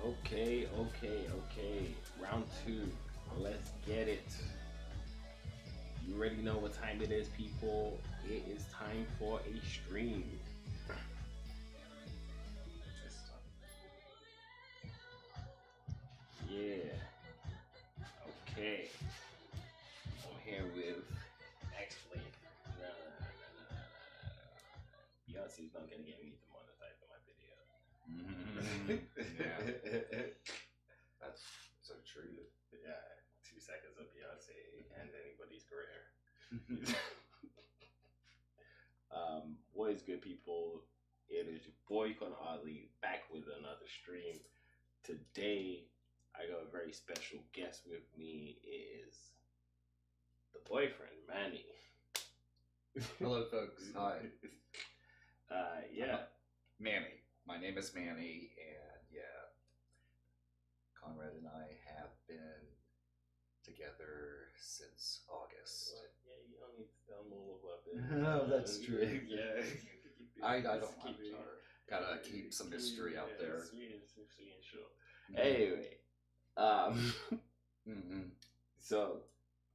Okay. Round two. Let's get it. You already know what time it is, people. It is time for a stream. Yeah. Okay. I'm here with. Actually, no. Beyonce's not gonna get me demonetized on my video. Yeah. That's so true. Yeah. 2 seconds of Beyonce and anybody's career. What is good, people? It is your boy Con Oddly back with another stream. Today, I got a very special guest with me. It is the boyfriend, Manny. Hello, folks. Hi. Yeah. Manny. My name is Manny, and yeah, Conrad and I have been together since August. What? Yeah, you don't need to tell them all about it. No, that's true. Yeah. I don't. I'm sorry. Gotta keep some mystery out there. Sweet and short. Anyway, so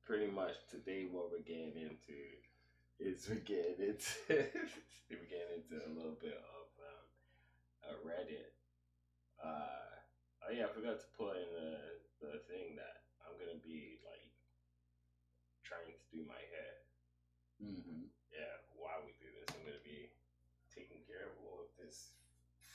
pretty much today what we're getting into is we're getting into a little bit of Reddit. Oh yeah, I forgot to put in the thing that I'm gonna be like trying to do my hair. Yeah, while we do this, I'm gonna be taking care of all of this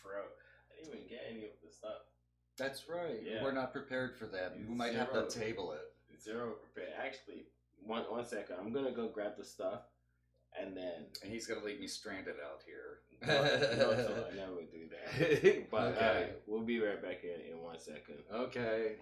fro. I didn't even get any of the stuff. That's right. Yeah. We're not prepared for that. We might have to table it. Zero prepared. Actually, one second. I'm gonna go grab the stuff, and then. And he's gonna leave me stranded out here. No, I never do that. But okay. We'll be right back in 1 second. Okay.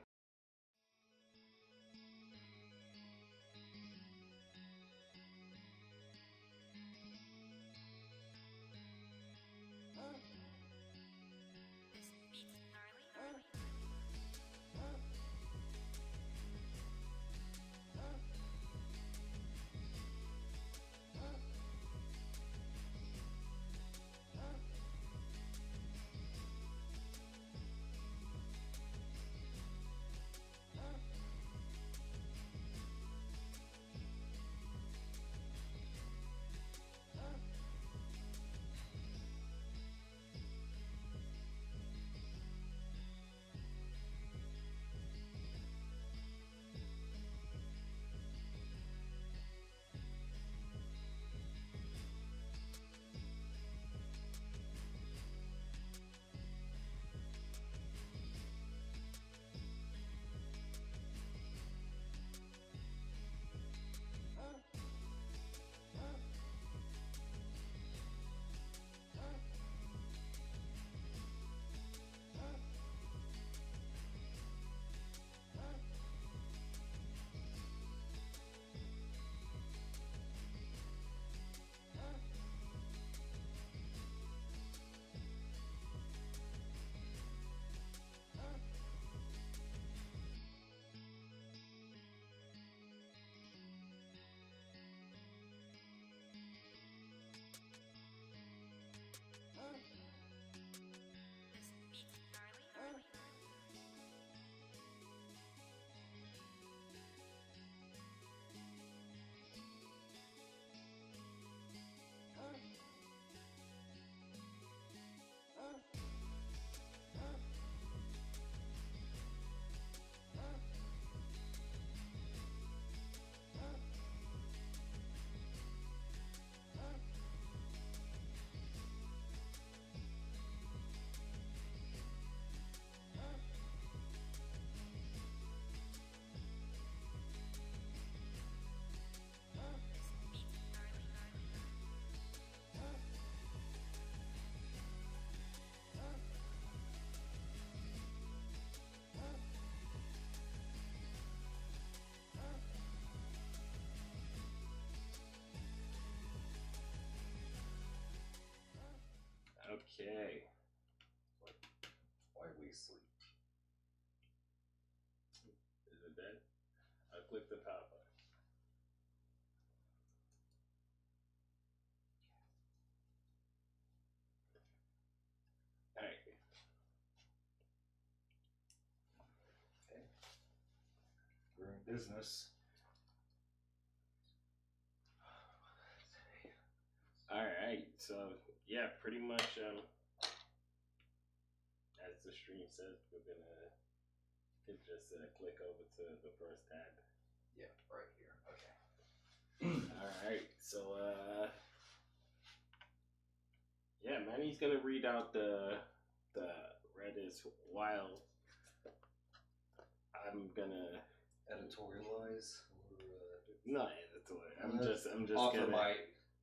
Okay. Why we sleep? Is it dead? I clicked the power button. Alright. business. All right, so yeah, pretty much as the stream says, we're gonna can just click over to the first tab. Yeah, right here. Okay. All right, so yeah, Manny's gonna read out the Reddit's while I'm gonna Editorialize or not editorial. I'm just offer gonna my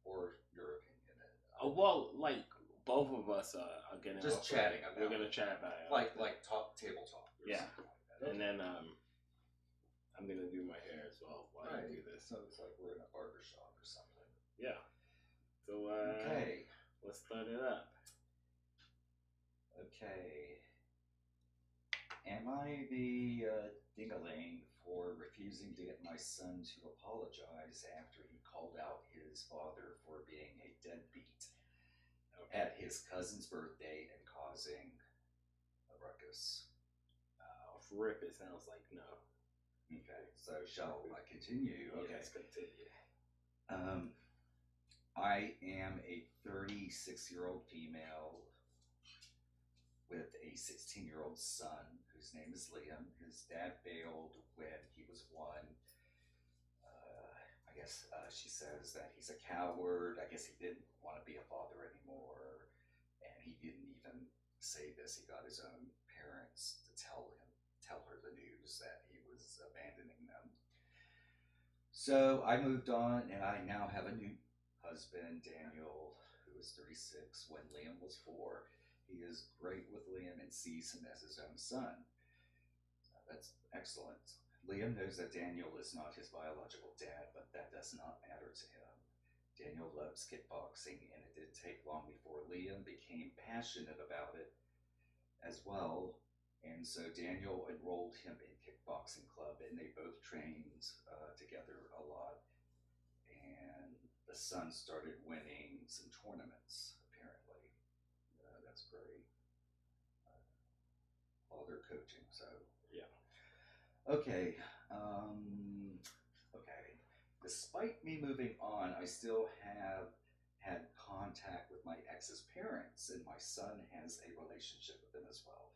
or your opinion. well, like both of us are gonna Just offer, chatting about we're gonna it. chat about it. Like talk table talk. Or Yeah. something like that. And then I'm gonna do my hair as well while Right. I do this. So it's like we're in a barber shop or something. Yeah. So Okay. let's start it up. Okay. Am I the ding-a-ling for refusing to get my son to apologize after he called out his father for being a deadbeat at his cousin's birthday and causing a ruckus? Rip, it sounds like no. Okay, so shall I continue? Okay. Let's continue. I am a 36-year-old female with a 16-year-old son whose name is Liam. His dad failed when he was 1. I guess she says that he's a coward. I guess he didn't want to be a father anymore. And he didn't even say this. He got his own parents to tell her the news that he was abandoning them. So I moved on, and I now have a new husband, Daniel, who is 36 when Liam was 4. He is great with Liam and sees him as his own son. That's excellent. Liam knows that Daniel is not his biological dad, but that does not matter to him. Daniel loves kickboxing, and it didn't take long before Liam became passionate about it as well. And so Daniel enrolled him in kickboxing club, and they both trained together a lot. And the son started winning some tournaments, apparently. That's great. Father coaching, so yeah. Okay. Okay. Despite me moving on, I still have had contact with my ex's parents, and my son has a relationship with them as well.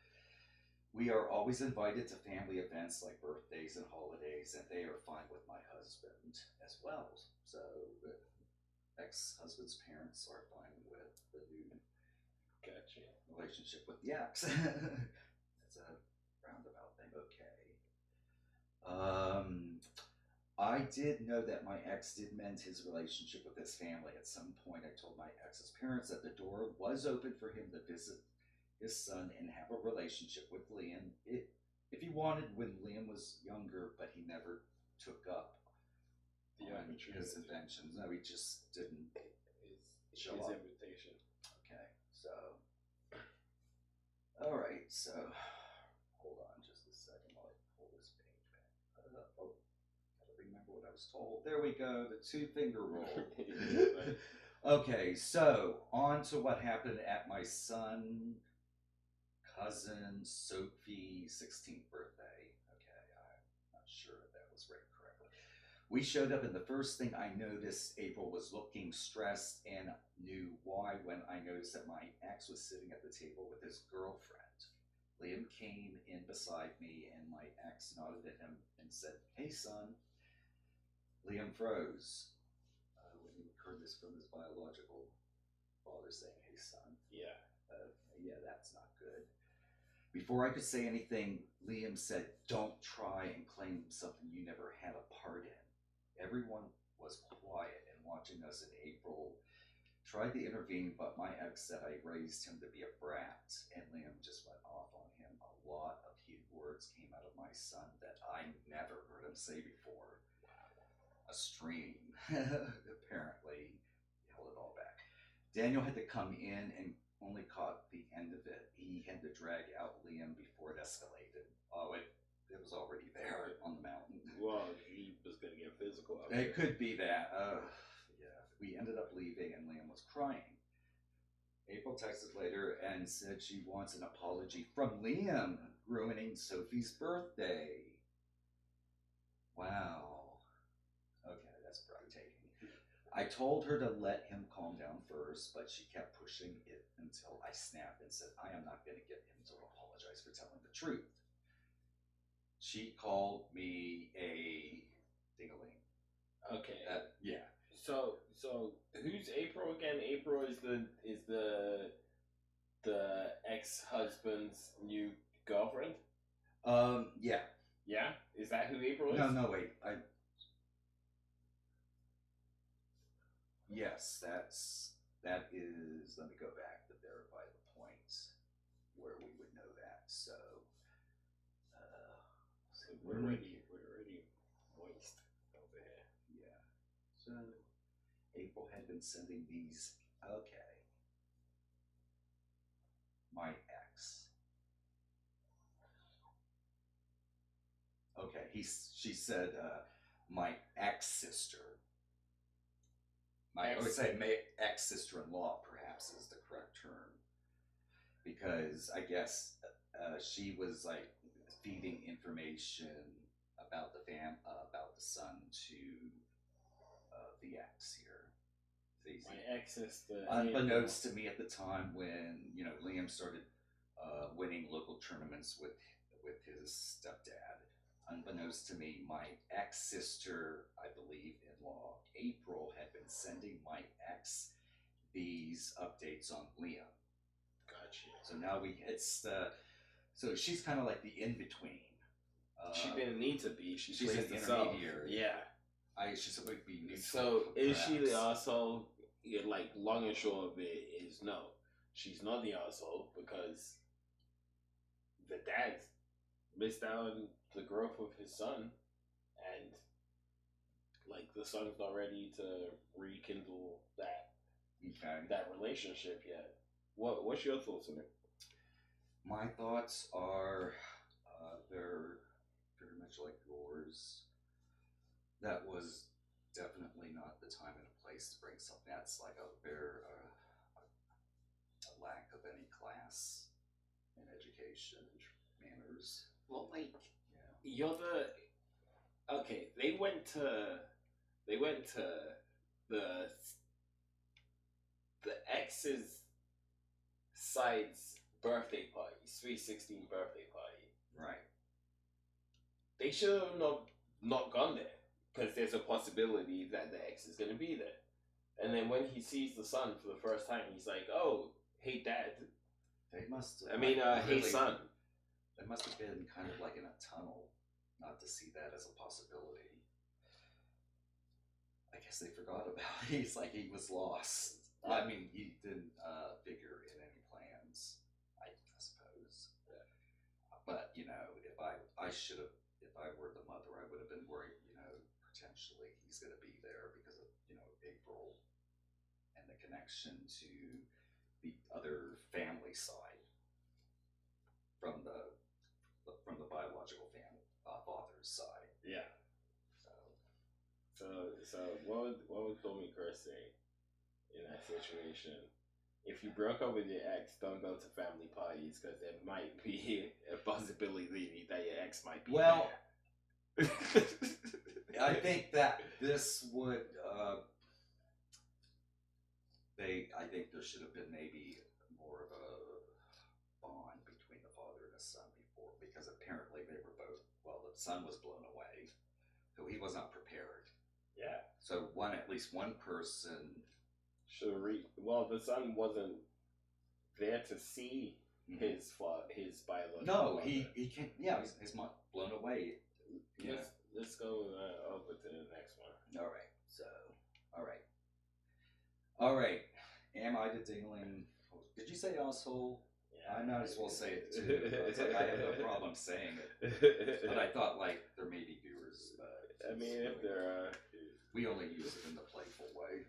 We are always invited to family events like birthdays and holidays, and they are fine with my husband as well. So the ex-husband's parents are fine with the new relationship with the ex. That's a roundabout thing. Okay. I did know that my ex did mend his relationship with his family. At some point, I told my ex's parents that the door was open for him to visit his son and have a relationship with Liam if he wanted when Liam was younger, but he never took up his inventions. No, he just didn't show up. His invitation. Okay, so all right, so hold on just a second while I pull this page back. Gotta remember what I was told. There we go, the 2-finger roll. Okay, so on to what happened at my cousin Sophie's 16th birthday. Okay, I'm not sure if that was read correctly. We showed up, and the first thing I noticed, April was looking stressed, and knew why when I noticed that my ex was sitting at the table with his girlfriend. Liam came in beside me, and my ex nodded at him and said, "Hey, son." Liam froze when he heard this from his biological father saying, "Hey, son." Yeah. Yeah, that's not good. Before I could say anything, Liam said, "Don't try and claim something you never had a part in." Everyone was quiet and watching us, and April tried to intervene, but my ex said I raised him to be a brat, and Liam just went off on him. A lot of heated words came out of my son that I never heard him say before. A stream, apparently, held it all back. Daniel had to come in and only caught the end of it. He had to drag out Liam before it escalated. Oh, it was already there on the mountain. Well, he was going to get physical. It could be that. Yeah. We ended up leaving, and Liam was crying. April texted later and said she wants an apology from Liam, ruining Sophie's birthday. Wow. Okay, that's breathtaking. I told her to let him calm down first, but she kept pushing it until I snapped and said, I am not going to get him to apologize for telling the truth. She called me a dingaling. Okay. Yeah. So who's April again? April is the ex-husband's new girlfriend. Yeah. Yeah, is that who April is? No, wait. Yes, that is. Let me go back to verify the points where we would know that. So, We're already moist over here. Yeah. So April had been sending these. Okay. My ex. Okay. She said my ex sister. I would say my ex sister-in-law, perhaps, is the correct term, because I guess she was like feeding information about about the son to the ex here. My ex is the unbeknownst to me at the time when Liam started winning local tournaments with his stepdad. Unbeknownst to me, my ex sister, I believe, in law, April, had been sending my ex these updates on Liam. Gotcha. So now so she's kind of like the in between. She didn't need to be. She's an intermediary. Yeah. She's supposed to be neutral. So is perhaps. she the asshole? Yeah, like long and short of it is no. She's not the asshole because the dad missed out on the growth of his son, and like the son's not ready to rekindle that relationship yet. What's your thoughts on it? My thoughts are they're very much like yours. That was definitely not the time and a place to bring something that's like a lack of any class and education and manners. Well, like, you're the okay. They went to the ex's side's birthday party, sweet 16 birthday party. Right. They should have not gone there because there's a possibility that the ex is gonna be there. And then when he sees the son for the first time, he's like, "Oh, hey, dad." They must. Hey, son. They must have been kind of like in a tunnel, not to see that as a possibility. I guess they forgot about it. He's like he was lost. I mean, he didn't figure in any plans, I suppose. But if if I were the mother, I would have been worried. Potentially he's going to be there because of April and the connection to the other family side from the biological family father's side. Yeah. So what would Tommy Kerr say in that situation? If you broke up with your ex, don't go to family parties because there might be a possibility that your ex might be there. I think that this would. I think there should have been maybe more of a bond between the father and the son before, because apparently they were both. Well, the son was blown away, so he was not prepared. Yeah. So at least one person should well, the son wasn't there to see his biological. No, he can't. Yeah, he's blown away. Let's go over to the next one. All right. So, all right. Am I the dingling? Did you say asshole? Yeah, I might as well say it too. It's like I have no problem saying it, but I thought there may be viewers. I mean, if there are, we only use it in the playful way.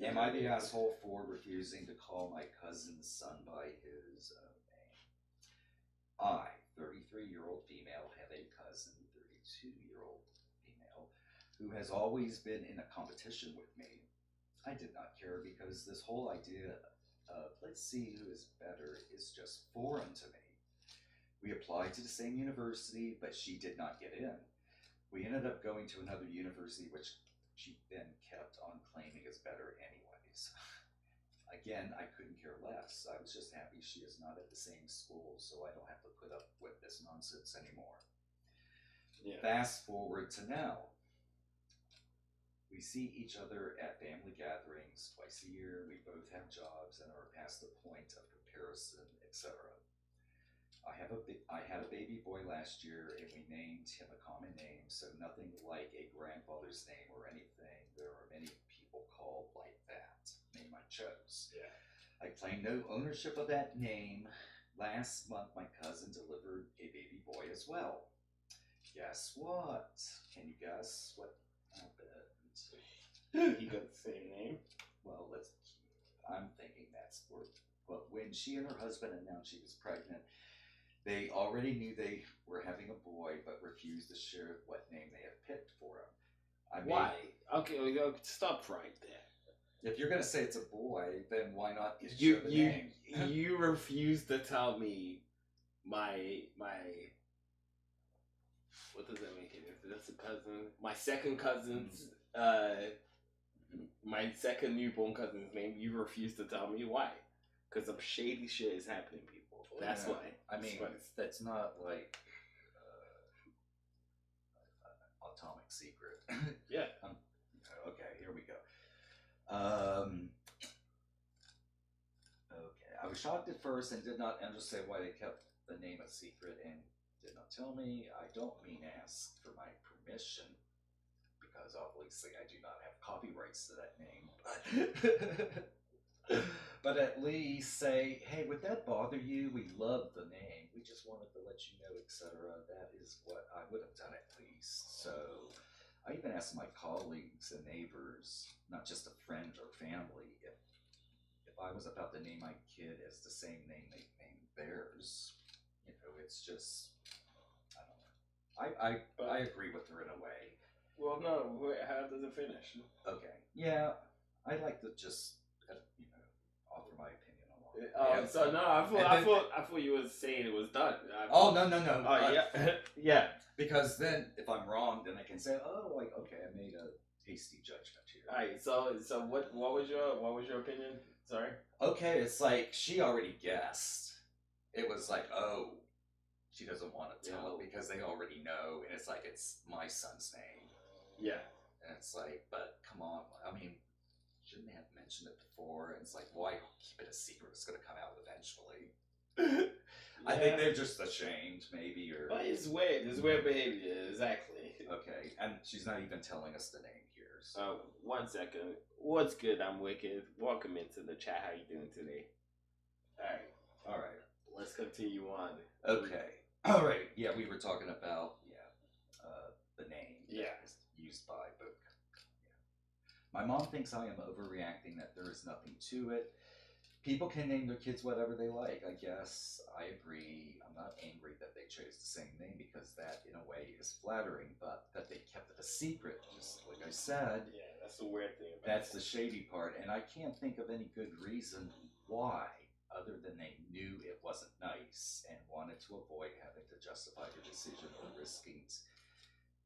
Am I the asshole for refusing to call my cousin's son by his name? I, 33-year-old female, have a cousin, 32-year-old female, who has always been in a competition with me. I did not care because this whole idea of let's see who is better is just foreign to me. We applied to the same university, but she did not get in. We ended up going to another university, which she then kept on claiming is better anyways. Again, I couldn't care less. I was just happy she is not at the same school, so I don't have to put up with this nonsense anymore. Yeah. Fast forward to now. We see each other at family gatherings twice a year. We both have jobs and are past the point of comparison, etc. I had a baby boy last year, and we named him a common name, so nothing like a grandfather's name or anything. There are many people called like that. Name I chose. Yeah. I claim no ownership of that name. Last month, my cousin delivered a baby boy as well. Guess what? Can you guess what happened? He got the same name. Well, I'm thinking that's where. But when she and her husband announced she was pregnant, they already knew they were having a boy, but refused to share what name they had picked for him. Why? Okay, stop right there. If you're gonna say it's a boy, then why not share the name? You refuse to tell me my what does that make it? Is this a cousin? My second cousin's my second newborn cousin's name. You refuse to tell me why? Because some shady shit is happening, people. That's why. I mean, that's not like atomic secret. Yeah. Okay, here we go. Okay, I was shocked at first and did not understand why they kept the name a secret and did not tell me. I don't mean ask for my permission, because obviously I do not have copyrights to that name. But at least say, hey, would that bother you? We love the name. We just wanted to let you know, etc. That is what I would have done at least. So I even asked my colleagues and neighbors, not just a friend or family, if I was about to name my kid as the same name they named theirs. You know, it's just, I don't know. I agree with her in a way. Well, no. How does it finish? Okay. Yeah, I like to just, offer my opinion along. Oh, so no, I thought you were saying it was done. No. Oh, yeah, yeah. Because then, if I'm wrong, then I can say, oh, like, okay, I made a hasty judgment here. All right. So what was your opinion? Sorry. Okay, it's like she already guessed. It was like, oh, she doesn't want to tell it because they already know, and it's like it's my son's name. Yeah. And it's like, but come on, I mean, shouldn't they have mentioned it before? And it's like, why keep it a secret? It's going to come out eventually. Yeah. I think they're just ashamed, maybe, or. But it's weird. It's weird behavior, exactly. Okay, and she's not even telling us the name here. So. 1 second. What's good? I'm Wicked. Welcome into the chat. How you doing today? All right. Let's continue on. Okay. All right. Yeah, we were talking about the name. Yeah. That is used by both. Yeah. My mom thinks I am overreacting. That there is nothing to it. People can name their kids whatever they like, I guess. I agree. I'm not angry that they chose the same name because that, in a way, is flattering, but that they kept it a secret, just like I said. Yeah, that's the weird thing about That's the shady part, and I can't think of any good reason why, other than they knew it wasn't nice and wanted to avoid having to justify their decision or risking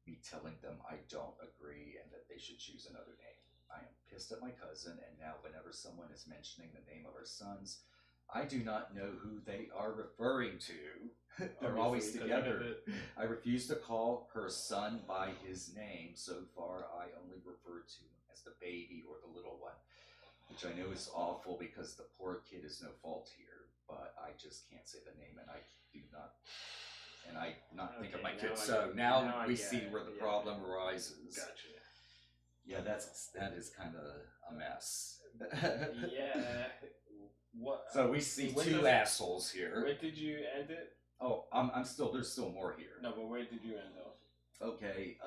me telling them I don't agree and that they should choose another name. I am pissed at my cousin, and now whenever someone is mentioning the name of our sons, I do not know who they are referring to. They're always together. I refuse to call her son by his name. So far, I only refer to him as the baby or the little one, which I know is awful because the poor kid is no fault here, but I just can't say the name, and I do not. And I not think of my kid. So now we see where the problem arises. Gotcha. Yeah, that is kind of a mess. Yeah. What? So we see two assholes here. Where did you end it? Oh, I'm still. There's still more here. No, but where did you end off? Okay,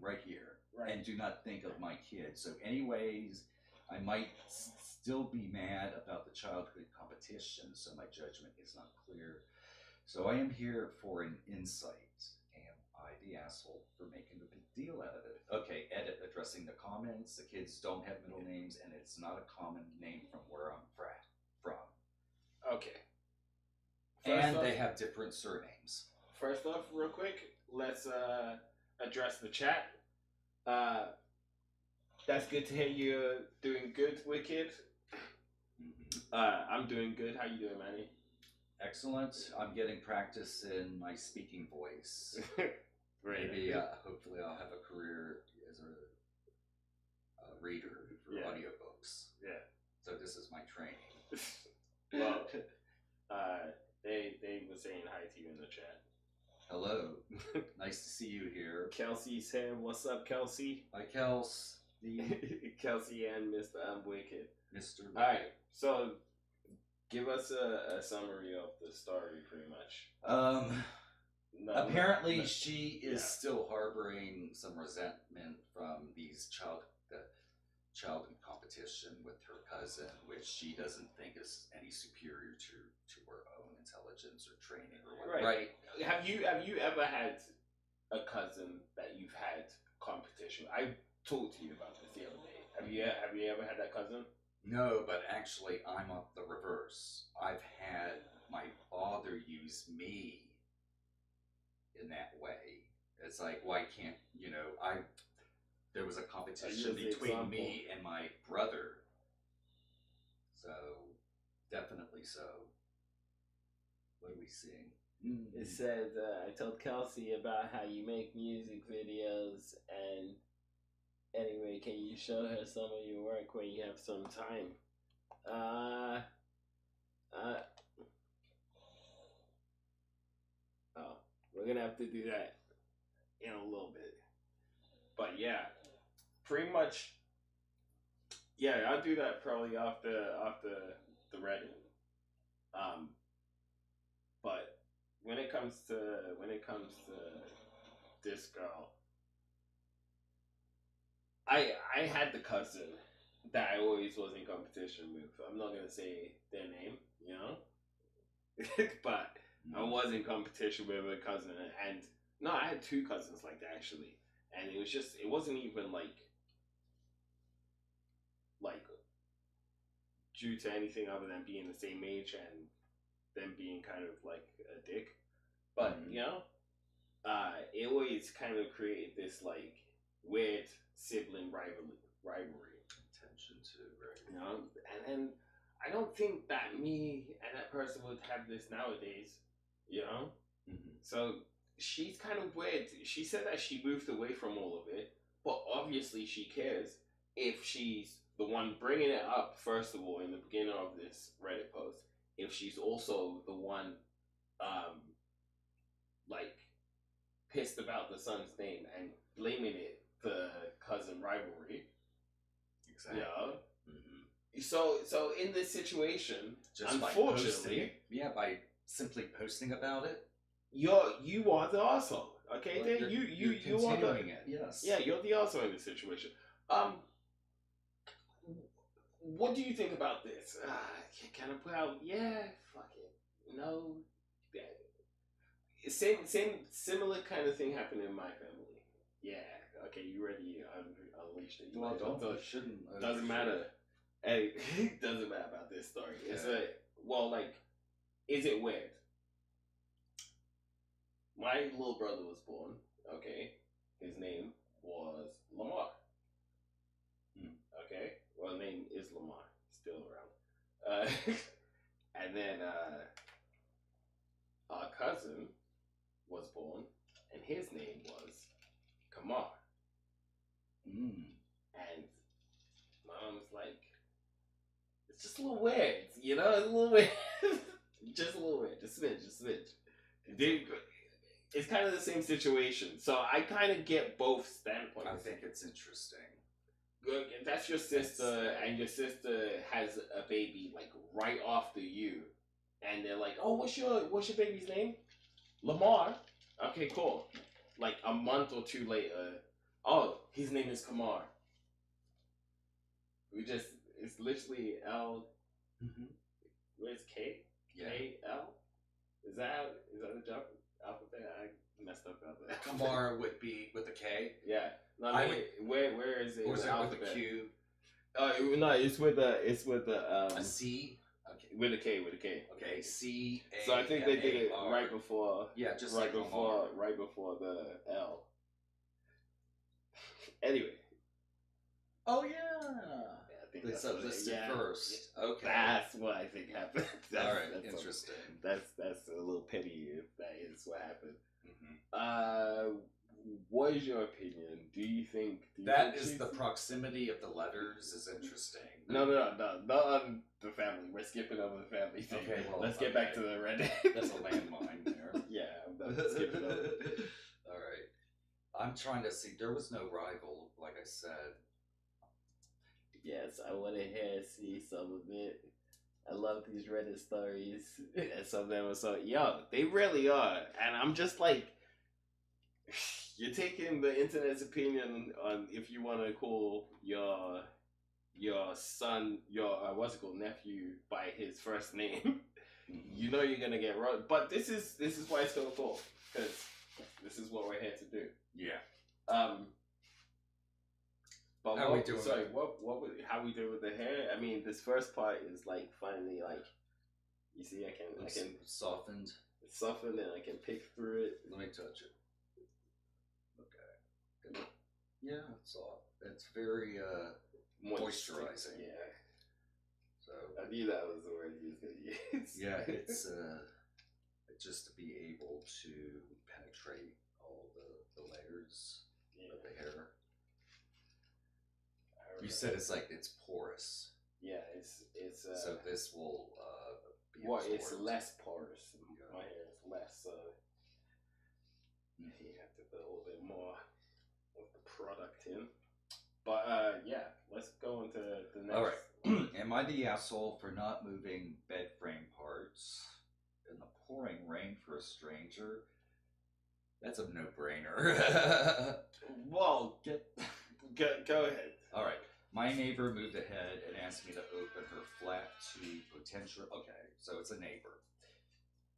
right here. Right. And do not think of my kid. So, anyways, I might still be mad about the childhood competition. So my judgment is not clear. So I am here for an insight. Am I the asshole for making a big deal out of it? Okay, edit addressing the comments. The kids don't have middle names, and it's not a common name from where I'm from. Okay. And they have different surnames. First off, real quick, let's address the chat. Uh, that's good to hear you're doing good, Wicked. I'm doing good. How you doing, Manny? Excellent. I'm getting practice in my speaking voice. Great. Maybe, hopefully, I'll have a career as a reader for audiobooks. Yeah. So this is my training. Well, they were saying hi to you in the chat. Hello. Nice to see you here. Kelsey's here. What's up, Kelsey? Hi, Kels. Kelsey and Mr. Wicked. Mr. All right. So, give us a summary of the story, pretty much. Apparently, she is still harboring some resentment from these childhood competition with her cousin, which she doesn't think is any superior to her own intelligence or training or whatever. Right. Have you ever had a cousin that you've had competition? I talked to you about this the other day. Have you ever had that cousin? No, but actually, I'm on the reverse. I've had my father use me in that way. It's like, why can't, there was a competition between me and my brother. So, definitely so. What are we seeing? It says, I told Kelsey about how you make music videos, and anyway, can you show her some of your work when you have some time? We're gonna have to do that in a little bit. But yeah, pretty much. Yeah, I'll do that probably after the Reddit. But when it comes to this girl, I had the cousin that I always was in competition with. I'm not gonna say their name, but I was in competition with a cousin, and no, I had two cousins like that actually, and it wasn't even like due to anything other than being the same age and them being kind of like a dick, but it always kind of created this like weird sibling rivalry. Attention to, right? And I don't think that me and that person would have this nowadays, So she's kind of weird. She said that she moved away from all of it, but obviously she cares if she's the one bringing it up, first of all, in the beginning of this Reddit post, if she's also the one, pissed about the son's name and blaming it the cousin rivalry. Exactly. Yeah. So in this situation, just unfortunately, by simply posting about it, you are the arsehole. Okay, well, then you are continuing it. Yes. Yeah, you're the arsehole in this situation. What do you think about this? Can I put out? Yeah, fuck it. No. Similar kind of thing happened in my family. Yeah. Okay, you ready? Unleashed it. Shouldn't. Doesn't matter. Hey, it doesn't matter about this story. Okay. It's is it weird? My little brother was born. Okay, his name was Lamar. Okay, well, the name is Lamar. He's still around. And then our cousin was born, and his name was Kamar. And my mom was like, it's just a little weird, It's a little weird. Just a little weird. Just a smidge. It's kind of the same situation. So I kind of get both standpoints. I think it's interesting. Good. If that's your sister, and your sister has a baby like right after you, and they're like, "Oh, what's your baby's name?" Lamar. Okay, cool. Like a month or two later, oh, his name is Kamar. It's literally L. Where's K? Yeah. K-L? Is that the jump alphabet? I messed up about that. Kamar would be with a K. Yeah. No, where is it? Or is it alphabet? with a Q? No, it's with a C. Okay. With a K. Okay. C. So I think they did it right before. Yeah, just right like before the L. Anyway. Oh yeah. Yeah, I think It's that's what it- listed yeah. first. Okay. That's what I think happened. All right. That's Interesting. that's a little pity if that is what happened. Mm-hmm. What is your opinion? Do you think That is the proximity of the letters is interesting. No, not on the family. We're skipping over the family thing. Okay, well, let's get back to the Reddit. That's a landmine there. Yeah, I'm not skipping over. All right. I'm trying to see. There was no rival, like I said. Yes, I went ahead and see some of it. I love these Reddit stories, and some of them are so they really are, and I'm just like, you're taking the internet's opinion on if you want to call your son your what's it called nephew by his first name. You know you're gonna get wrong, but this is why it's gonna fall because this is what we're here to do. Yeah. But how we doing? Sorry, how we doing with the hair? I mean, this first part is like finally like, you see, I can softened. It's softened and I can pick through it. Let me touch it. Okay. Yeah, it's soft. It's very moisturizing. Yeah. So I knew that was the word he was gonna use. yeah, it's just to be able to penetrate all the layers of the hair. You said it's porous. Yeah, it's so this will be it's absorbed. less porous. My hair is less, so you have to put a little bit more of the product in. But yeah, let's go into the next. All right. Am I the asshole for not moving bed frame parts in the pouring rain for a stranger? That's a no-brainer. Well, go ahead. All right. My neighbor moved ahead and asked me to open her flat to potential. Okay, so it's a neighbor.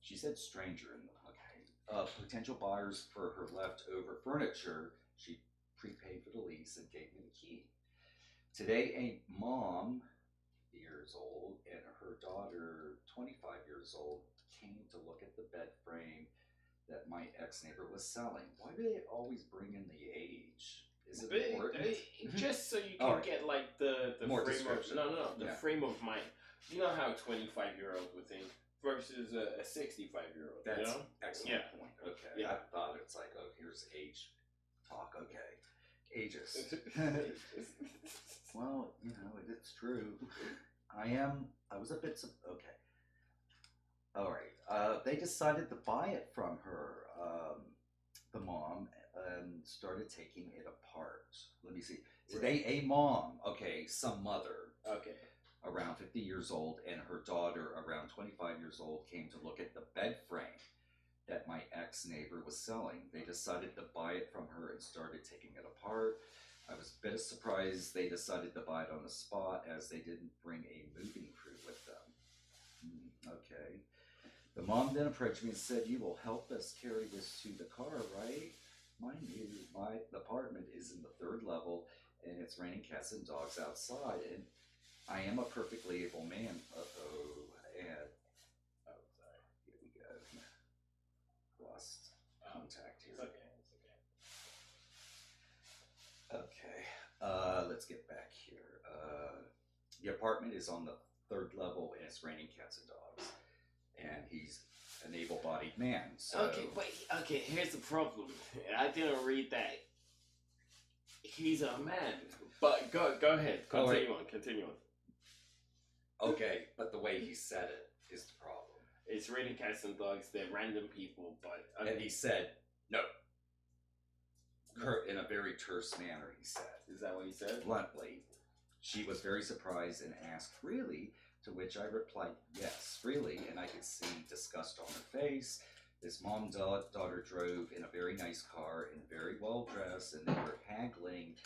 She said stranger in the potential buyers for her leftover furniture. She prepaid for the lease and gave me the key. Today, a mom, years old, and her daughter, 25 years old, came to look at the bed frame that my ex-neighbor was selling. Why do they always bring in the age? Is it important? Just so you can get like the more frame description. of the frame of mind. You know how 25-year-old would think versus a 65-year-old. That's you know? excellent point. Okay. Yeah. I thought it's like, oh, here's age talk. Okay. Ages. Well, it's true. I was a bit okay. All right. They decided to buy it from her, the mom, and started taking it apart. Let me see. Today, a mom, some mother, around 50 years old, and her daughter, around 25 years old, came to look at the bed frame that my ex-neighbor was selling. They decided to buy it from her and started taking it apart. I was a bit surprised they decided to buy it on the spot, as they didn't bring a moving crew with them. Okay. The mom then approached me and said, "You will help us carry this to the car, right? Mind you, my apartment is in the 3rd level, and it's raining cats and dogs outside, and I am a perfectly able man." And sorry. Here we go. Lost contact here. Okay. Let's get back here. The apartment is on the 3rd level, and it's raining cats and dogs. And he's an able-bodied man. So Here's the problem. I didn't read that. He's a man. But go ahead. Continue on. Okay, but the way he said it is the problem. It's raining cats and dogs. They're random people, but and he said no. In a very terse manner, he said. Is that what he said? Bluntly. She was very surprised and asked, "Really?" To which I replied, "Yes, really," and I could see disgust on her face. This mom daughter drove in a very nice car and very well dressed, and they were haggling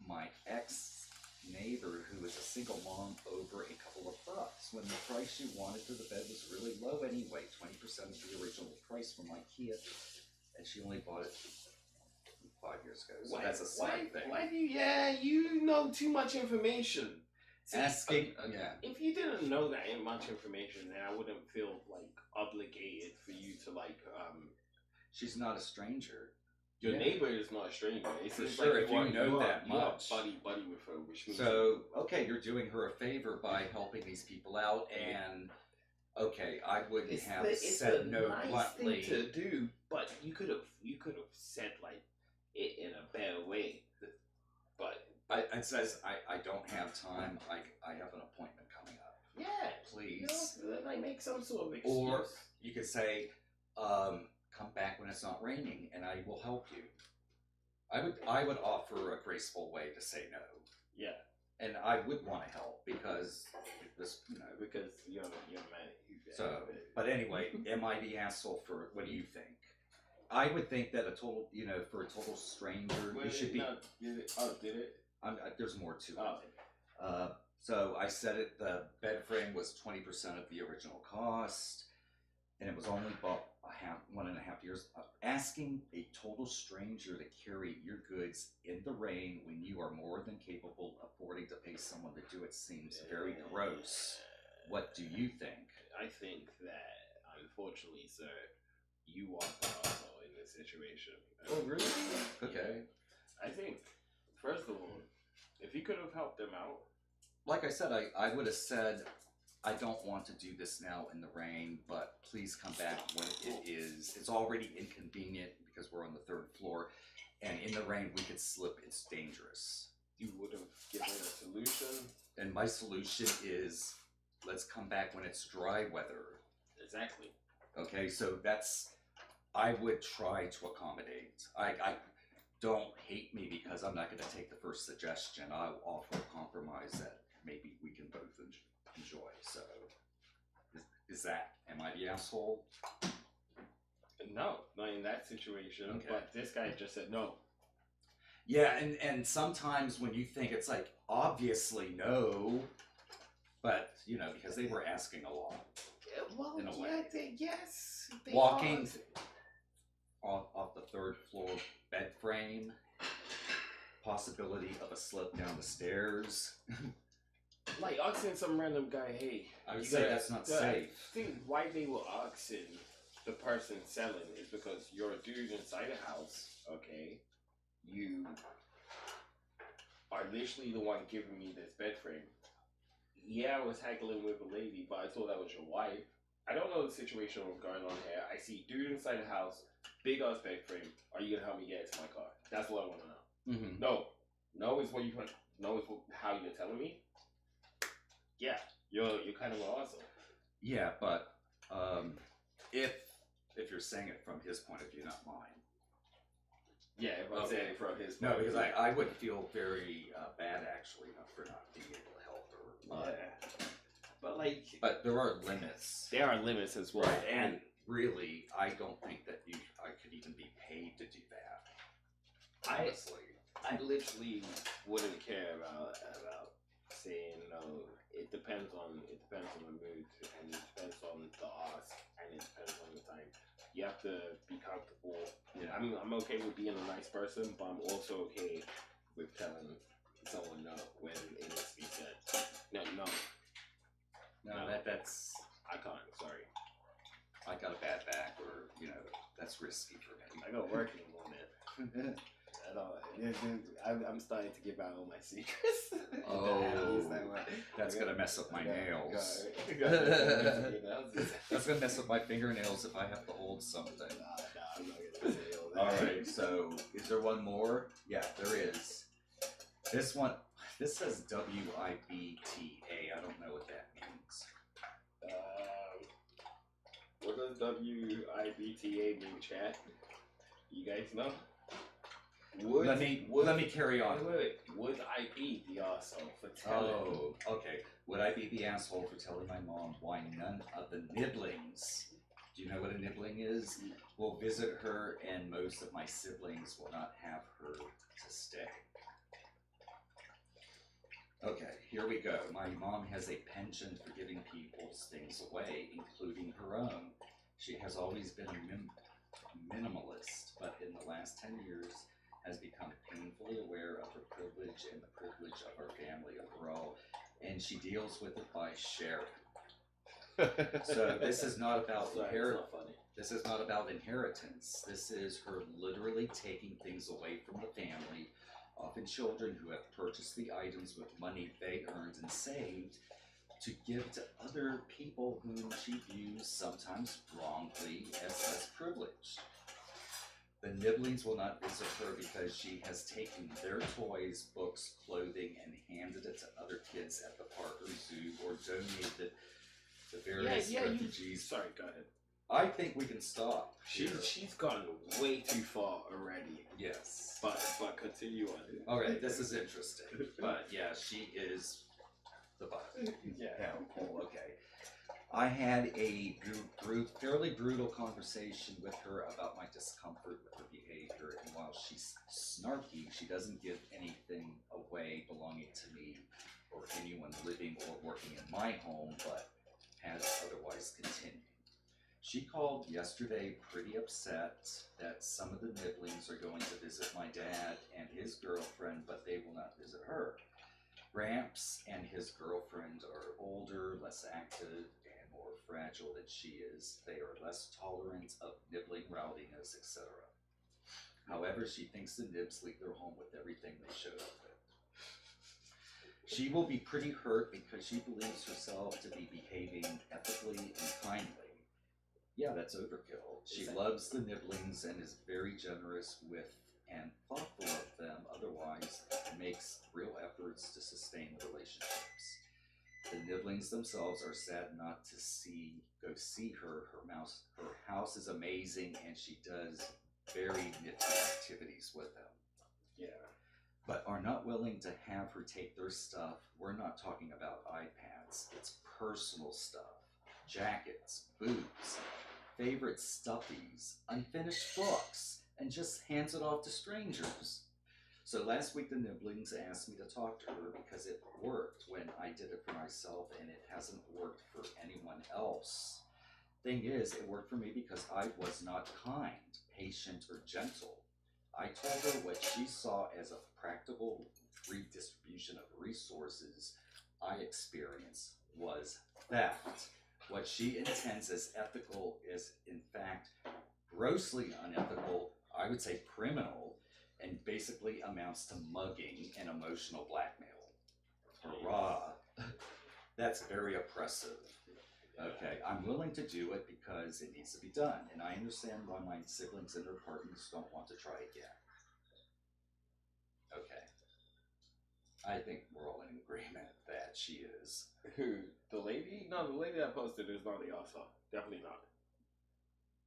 my ex-neighbor, who is a single mom, over a couple of bucks, when the price she wanted for the bed was really low anyway, 20% of the original price from IKEA, and she only bought it 5 years ago. So that's a side thing. Why do you know too much information? See, asking, if you didn't know that much information, then I wouldn't feel like obligated for you to like. She's not a stranger. Your Yeah. neighbor is not a stranger. It's For just sure, like if you know that you are much. buddy with her, which means So, okay, you're doing her a favor by helping these people out, and okay, I wouldn't have said no bluntly. thing to do, but you could have said like it in a better way. But It says I don't have time. I have an appointment coming up. yeah, Please. like make some sort of excuse. Or you could say, come back when it's not raining, and I will help you. I would offer a graceful way to say no. Yeah. And I would want to help because this, because you're man. So, but anyway, am I the asshole for? What do you think? I would think that for a total stranger, you should be. Did it? There's more to it. Oh. So I said it. The bed frame was 20% of the original cost, and it was only bought 1.5 years. Asking a total stranger to carry your goods in the rain when you are more than capable of affording to pay someone to do it seems very gross. What do you think? I think that, unfortunately, sir, you are the asshole in this situation. Oh, really? Okay. I think, first of all, if you could have helped them out. Like I said, I would have said, I don't want to do this now in the rain, but please come back when it is. It's already inconvenient because we're on the 3rd floor, and in the rain we could slip. It's dangerous. You would have given a solution. And my solution is, let's come back when it's dry weather. Exactly. Okay, so I would try to accommodate. I don't hate me because I'm not going to take the first suggestion. I'll offer a compromise that maybe we can both enjoy. So, am I the asshole? No, not in that situation. Okay. But this guy just said no. Yeah, and sometimes when you think it's like, obviously no, but, because they were asking a lot. Well, in a way. Yes. Walking off the 3rd floor bed frame, possibility of a slip down the stairs. Like asking some random guy, hey. I would say that's not safe. I think why they were asking the person selling is because you're a dude inside a house, okay? You are literally the one giving me this bed frame. Yeah, I was haggling with a lady, but I thought that was your wife. I don't know the situation what's going on here. I see dude inside the house, big ass bed frame. Are you gonna help me get into my car? That's what I want to know. Mm-hmm. No is what you want. No is how you're telling me. Yeah, you're kind of an asshole. Yeah, but if you're saying it from his point of view, not mine. Yeah, if I'm saying it from his No, point of because view. I would feel very bad actually for not being able to help her. Yeah. But there are limits. There are limits as well. Right, and really, I don't think that I could even be paid to do that. Honestly. I literally wouldn't care about saying no. It depends on the mood, and it depends on the ask, and it depends on the time. You have to be comfortable. Yeah. I'm okay with being a nice person, but I'm also okay with telling someone no when it needs to be said. No. That's. I can't. Sorry. I got a bad back, or that's risky for me. I got work in the morning. I'm starting to give out all my secrets. Oh, that's gonna mess up my nails. That's gonna mess up my fingernails if I have to hold something. Nah, I'm not gonna say all that. Alright, so is there one more? Yeah, there is. This says WIBTA. I don't know what that means. What does WIBTA mean, chat? You guys know? Let me carry on. Wait. Would I be the asshole for telling? Oh, okay. Would I be the asshole for telling my mom why none of the nibblings, do you know what a nibbling is? Will visit her, and most of my siblings will not have her to stay. Okay, here we go. My mom has a penchant for giving people's things away, including her own. She has always been a minimalist, but in the last 10 years has become painfully aware of her privilege and the privilege of our family overall, and she deals with it by sharing. So this is not about Sorry, it's inheritance. not funny. This is not about inheritance. This is her literally taking things away from the family, often children who have purchased the items with money they earned and saved, to give to other people whom she views, sometimes wrongly, as less privileged. The Nibblings will not visit her because she has taken their toys, books, clothing, and handed it to other kids at the park or zoo, or donated it to various refugees. Sorry, go ahead. I think we can stop. She's gone way too far already. Yes. But continue on. Okay, this is interesting. But yeah, she is the butt. Yeah. Okay. I had a fairly brutal conversation with her about my discomfort with her behavior, and while she's snarky, she doesn't give anything away belonging to me or anyone living or working in my home, but has otherwise continued. She called yesterday pretty upset that some of the Nibblings are going to visit my dad and his girlfriend, but they will not visit her. Gramps and his girlfriend are older, less active, and more fragile than she is. They are less tolerant of nibbling rowdiness, etc. However, she thinks the Nibs leave their home with everything they showed up with. She will be pretty hurt because she believes herself to be behaving ethically and kindly. Yeah, that's overkill. She loves the Nibblings and is very generous with and thoughtful of them, otherwise makes real efforts to sustain the relationships. The Nibblings themselves are sad not to go see her. Her house is amazing and she does very nifty activities with them. Yeah. But are not willing to have her take their stuff. We're not talking about iPads. It's personal stuff. Jackets, boots, favorite stuffies, unfinished books, and just hands it off to strangers. So last week the Nibblings asked me to talk to her because it worked when I did it for myself and it hasn't worked for anyone else. Thing is, it worked for me because I was not kind, patient, or gentle. I told her what she saw as a practical redistribution of resources I experienced was theft. What she intends as ethical is, in fact, grossly unethical, I would say criminal, and basically amounts to mugging and emotional blackmail. Hurrah! That's very oppressive. Okay, I'm willing to do it because it needs to be done, and I understand why my siblings and their partners don't want to try again. Okay. I think we're all in agreement that she is. Who? The lady? No, the lady that posted is not the also. Definitely not.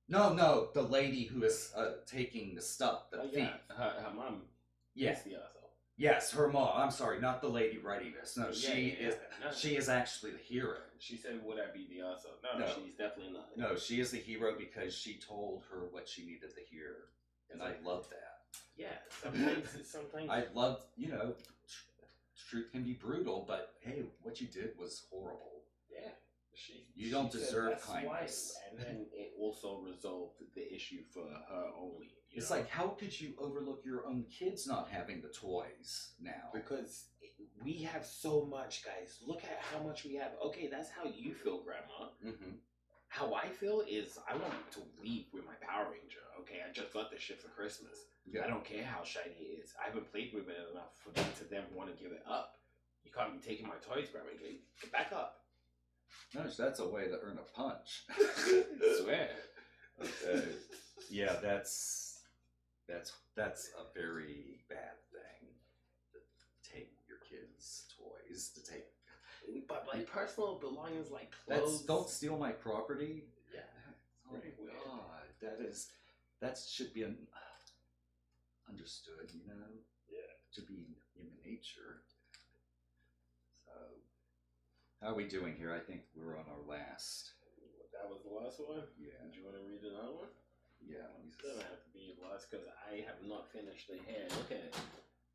No, the lady who is taking the stuff, the thief. Yeah, her mom is the also. Yes, her mom. I'm sorry, not the lady writing this. No, she is. No. She is actually the hero. She said, "Would I be the also?" No, she's definitely not. No, she is the hero because she told her what she needed to hear, and I love that. Yeah, sometimes. I love, truth can be brutal, but hey, what you did was horrible. Yeah, you don't deserve kindness. And then it also resolved the issue for her only. It's like, how could you overlook your own kids not having the toys now? Because we have so much, guys. Look at how much we have. Okay, that's how you feel, Grandma. Mm-hmm. How I feel is I want to leave with my Power Ranger. Okay, I just got this shit for Christmas. Yeah. I don't care how shiny it is. I haven't played with it enough for them to then want to give it up. You can't be taking my toys, Grandma. Get back up. No, that's a way to earn a punch. I swear. Okay. Yeah, that's a very bad thing. To take your kids' toys, to take. But like personal belongings, like clothes. Don't steal my property. Yeah. Oh my God, that should be understood. Yeah. It should be human nature. So, how are we doing here? I think we're on our last. That was the last one? Yeah. Did you want to read another one? Yeah, let me see. It's gonna have to be the last because I have not finished the hair. Look at it.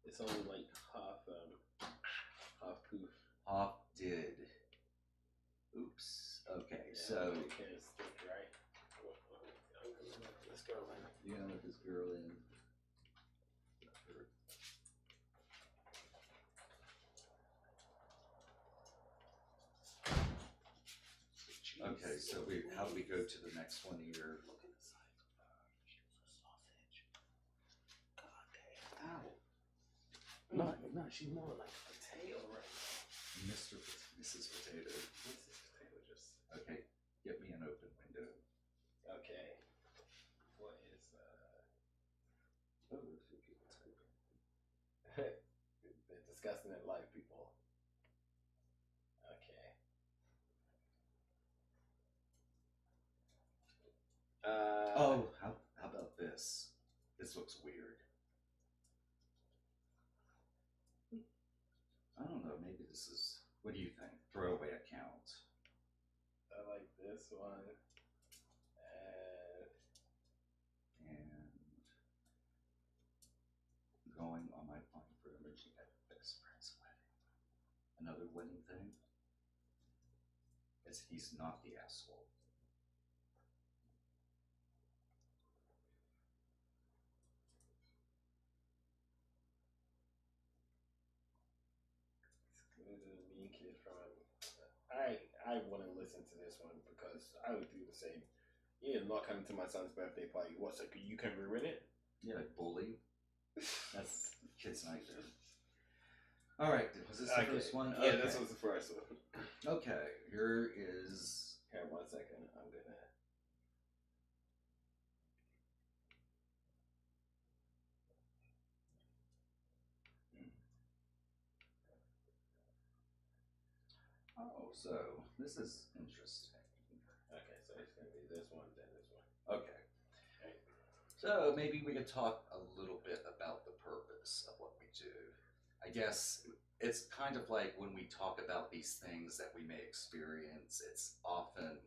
It's only like half poof. Half did. Oops. Okay, yeah, so. You can't stick, right? Let's go, man. Yeah, let this girl in. So how do we go to the next one here? Look at the size of her. She was a sausage. God damn. Ow. No, she's more like a potato right now. Mrs. Potato. Mrs. Potato just. Okay, get me an open window. Okay. What is Oh, there's a few people typing. They're discussing their life, people. Okay. How about this? This looks weird. I don't know, maybe this is, what do you think? Throwaway account. I like this one. And going on my phone for emerging at best friend's wedding. Another wedding thing? Is he's not the asshole. Mean kid from. I wouldn't listen to this one because I would do the same. Yeah, not coming to my son's birthday party. What? So you can ruin it? Yeah, like bully. That's kid's nightmare. All right, was this the first one? Yeah, okay. this was the first one. Okay, here is. Here, 1 second. I'm gonna. Oh, so this is interesting. Okay, so it's gonna be this one, then this one. Okay. So maybe we could talk a little bit about the purpose of what we do. I guess it's kind of like when we talk about these things that we may experience, it's often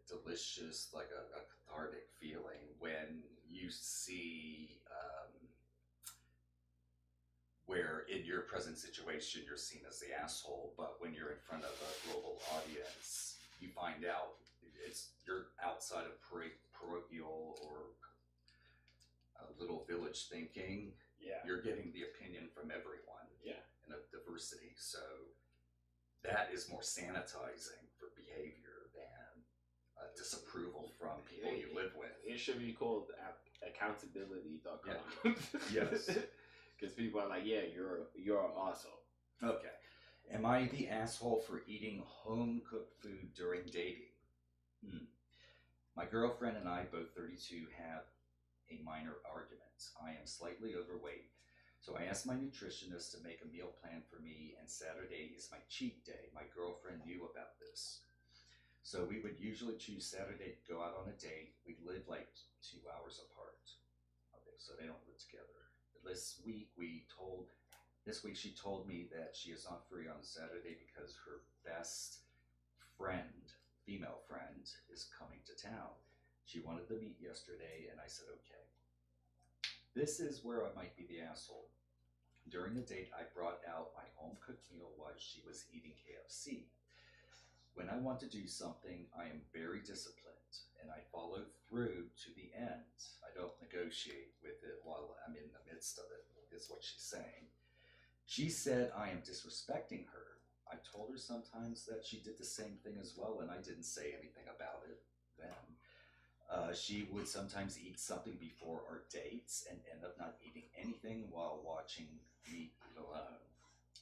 delicious, like a cathartic feeling when you see where in your present situation you're seen as the asshole, but when you're in front of a global audience, you find out you're outside of parochial or little village thinking. Yeah. You're getting the opinion from everyone. Yeah. And of diversity. So that is more sanitizing for behavior than disapproval from people you live with. It should be called accountability.com. Yeah. Yes. Because people are like, yeah, you're awesome. Okay. Am I the asshole for eating home-cooked food during dating? My girlfriend and I, both 32, have a minor argument. I am slightly overweight, so I asked my nutritionist to make a meal plan for me, and Saturday is my cheat day. My girlfriend knew about this. So we would usually choose Saturday to go out on a date. We live like 2 hours apart. Okay, so they don't live together. This week she told me that she is not free on Saturday because her best friend, female friend, is coming to town. She wanted to meet yesterday, and I said, okay. This is where I might be the asshole. During the date, I brought out my home-cooked meal while she was eating KFC. When I want to do something, I am very disciplined, and I follow through to the end. I don't negotiate with it while I'm in the midst of it, is what she's saying. She said I am disrespecting her. I told her sometimes that she did the same thing as well, and I didn't say anything about it then. She would sometimes eat something before our dates and end up not eating anything while watching me eat alone.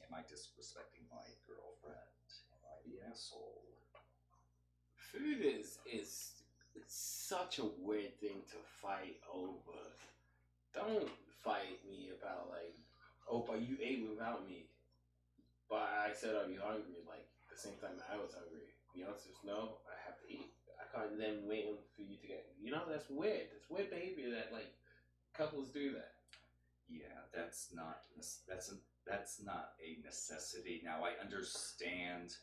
Am I disrespecting my girlfriend? Am I the asshole? Food is such a weird thing to fight over. Don't fight me about like, oh, but you ate without me. But I said, are you hungry? Like the same time I was hungry. The answer is no. I have to eat. I can't then wait for you to get. That's weird. That's weird behavior that like couples do that. Yeah, that's not a necessity. Now I understand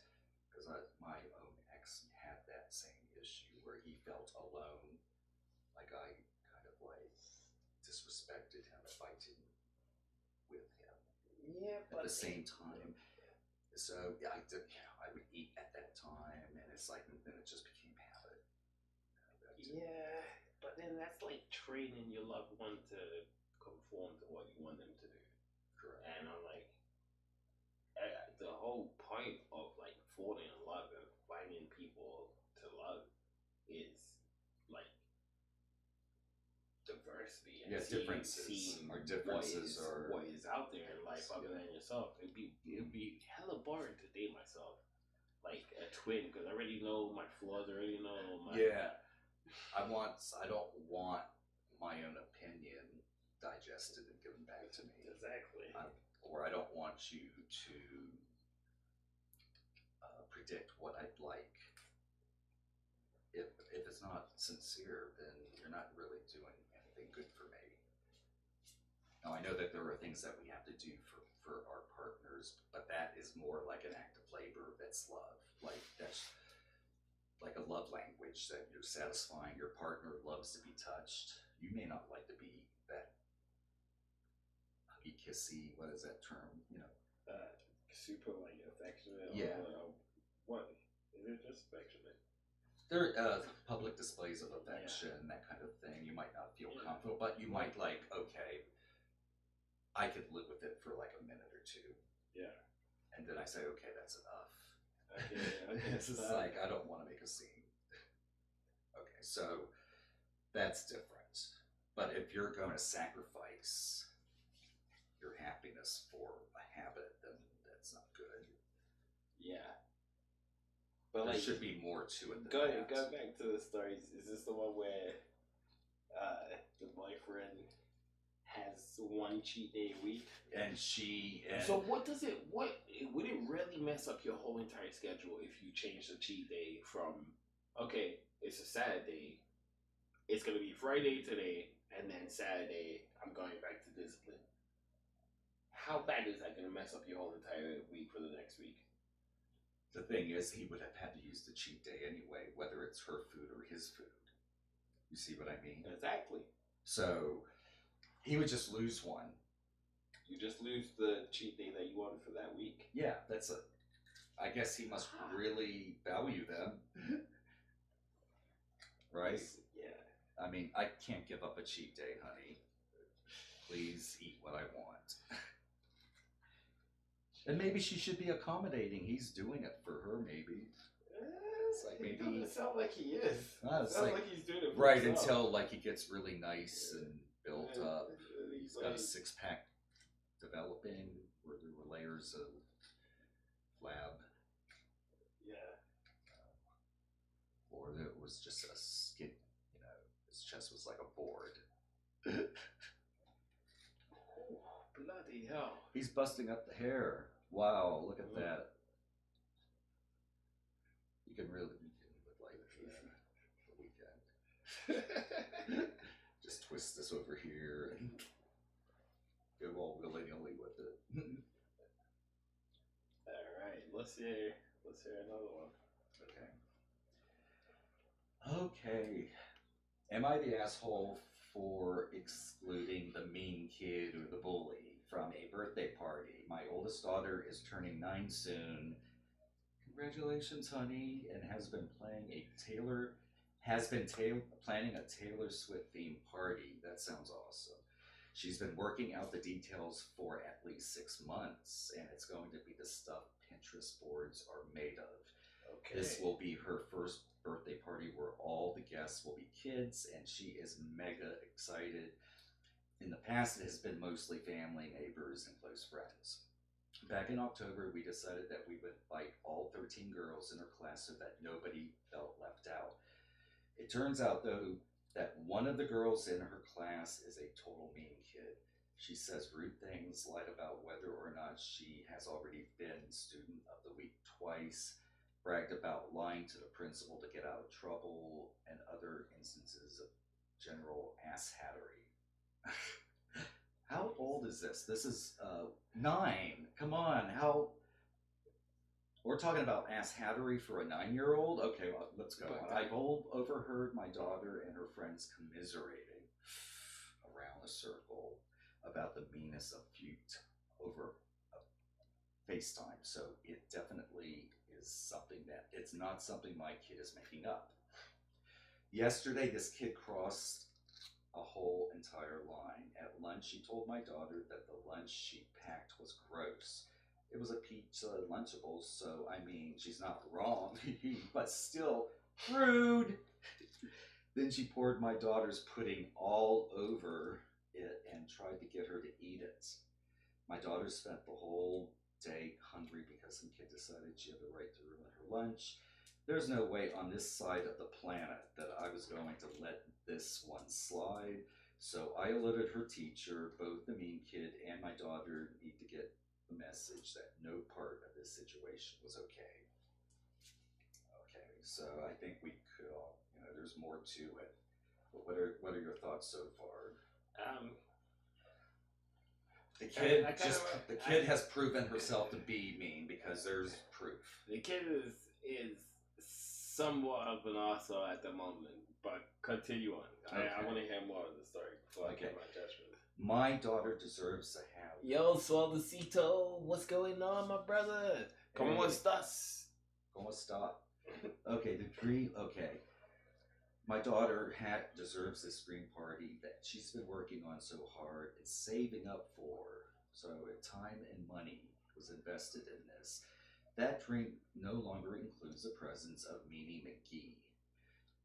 because my own ex had that same issue where he felt alone, like I kind of like disrespected him if I didn't with him. Yeah, but at the same time. So yeah, I would eat at that time, and it's like then it just became habit. Yeah, but then that's like training your loved one to conform to what you want them to do. Correct. And I'm like, the whole point of like falling in love and finding people to is like diversity and Yeah, differences. seeing Our differences what is out there in life other yeah. than yourself. It'd be hella boring to date myself, like a twin, because I already know my flaws. I already know my Yeah. I don't want my own opinion digested and given back to me. exactly. Or I don't want you to predict what I'd like. If it's not sincere, then you're not really doing anything good for me. Now I know that there are things that we have to do for our partners, but that is more like an act of labor. That's love. Like that's like a love language that you're satisfying. Your partner loves to be touched. You may not like to be that huggy kissy. What is that term? Super like affectionate. Yeah. What is it? Just affectionate. There public displays of affection, that kind of thing. You might not feel comfortable, but you might like, okay, I could live with it for like a minute or two. Yeah. And then I say, okay, that's enough. Okay. It's just like, I don't want to make a scene. Okay, so that's different. But if you're going to sacrifice your happiness for a habit, then that's not good. Yeah. But there like, should be more to it than go that. back to the stories. Is this the one where the boyfriend has one cheat day a week? So what would it really mess up your whole entire schedule if you change the cheat day from, okay, it's a Saturday, it's gonna be Friday today, and then Saturday I'm going back to discipline? How bad is that gonna mess up your whole entire week for the next week? The thing is, he would have had to use the cheat day anyway, whether it's her food or his food. You see what I mean? Exactly. So he would just lose one. You just lose the cheat day that you wanted for that week. Yeah, I guess he must really value them. Right? Yeah. I mean, I can't give up a cheat day, honey. Please eat what I want. And maybe she should be accommodating. He's doing it for her, maybe. It's like maybe. It doesn't sound like he is. It sounds like he's doing it for right himself. Until like he gets really nice and built up. He's got a six-pack developing where there were layers of flab. Yeah. Or it was just a skin, his chest was like a board. Bloody hell. He's busting up the hair. Wow, look at that. You can really look like the weekend. Just twist this over here and go all willy-nilly with it. Alright, let's hear another one. Okay. Am I the asshole for excluding the mean kid or the bully from a birthday party? My oldest daughter is turning 9 soon. Congratulations, honey, and has been planning a Taylor Swift themed party. That sounds awesome. She's been working out the details for at least 6 months, and it's going to be the stuff Pinterest boards are made of. Okay. This will be her first birthday party where all the guests will be kids, and she is mega excited. In the past, it has been mostly family, neighbors, and close friends. Back in October, we decided that we would invite all 13 girls in her class so that nobody felt left out. It turns out, though, that one of the girls in her class is a total mean kid. She says rude things, lied about whether or not she has already been Student of the Week twice, bragged about lying to the principal to get out of trouble, and other instances of general asshattery. How old is this? This is 9. Come on, we're talking about asshattery for a 9-year-old? Okay, well, let's go on. I've overheard my daughter and her friends commiserating around the circle about the meanness of feud over FaceTime. So it definitely is something that, it's not something my kid is making up. Yesterday, this kid crossed a whole entire line. At lunch, she told my daughter that the lunch she packed was gross. It was a pizza Lunchable, so I mean, she's not wrong, but still, Rude. Then she poured my daughter's pudding all over it and tried to get her to eat it. My daughter spent the whole day hungry because some kid decided she had the right to ruin her lunch. There's no way on this side of the planet that I was going to let this one slide. So I alerted her teacher. Both the mean kid and my daughter need to get the message that no part of this situation was okay. Okay, so I think we could all, there's more to it. But what are your thoughts so far? The kid has proven herself to be mean because there's proof. The kid is somewhat of an arsehole at the moment, but continue on. Okay. I want to hear more of the story before I give my judgment. My daughter deserves to have. Yo, Suavecito, what's going on, my brother? ¿Cómo estás? ¿Cómo está? Okay, okay. My daughter deserves this dream party that she's been working on so hard and saving up for. So time and money was invested in this. That dream no longer includes the presence of Meanie McGee.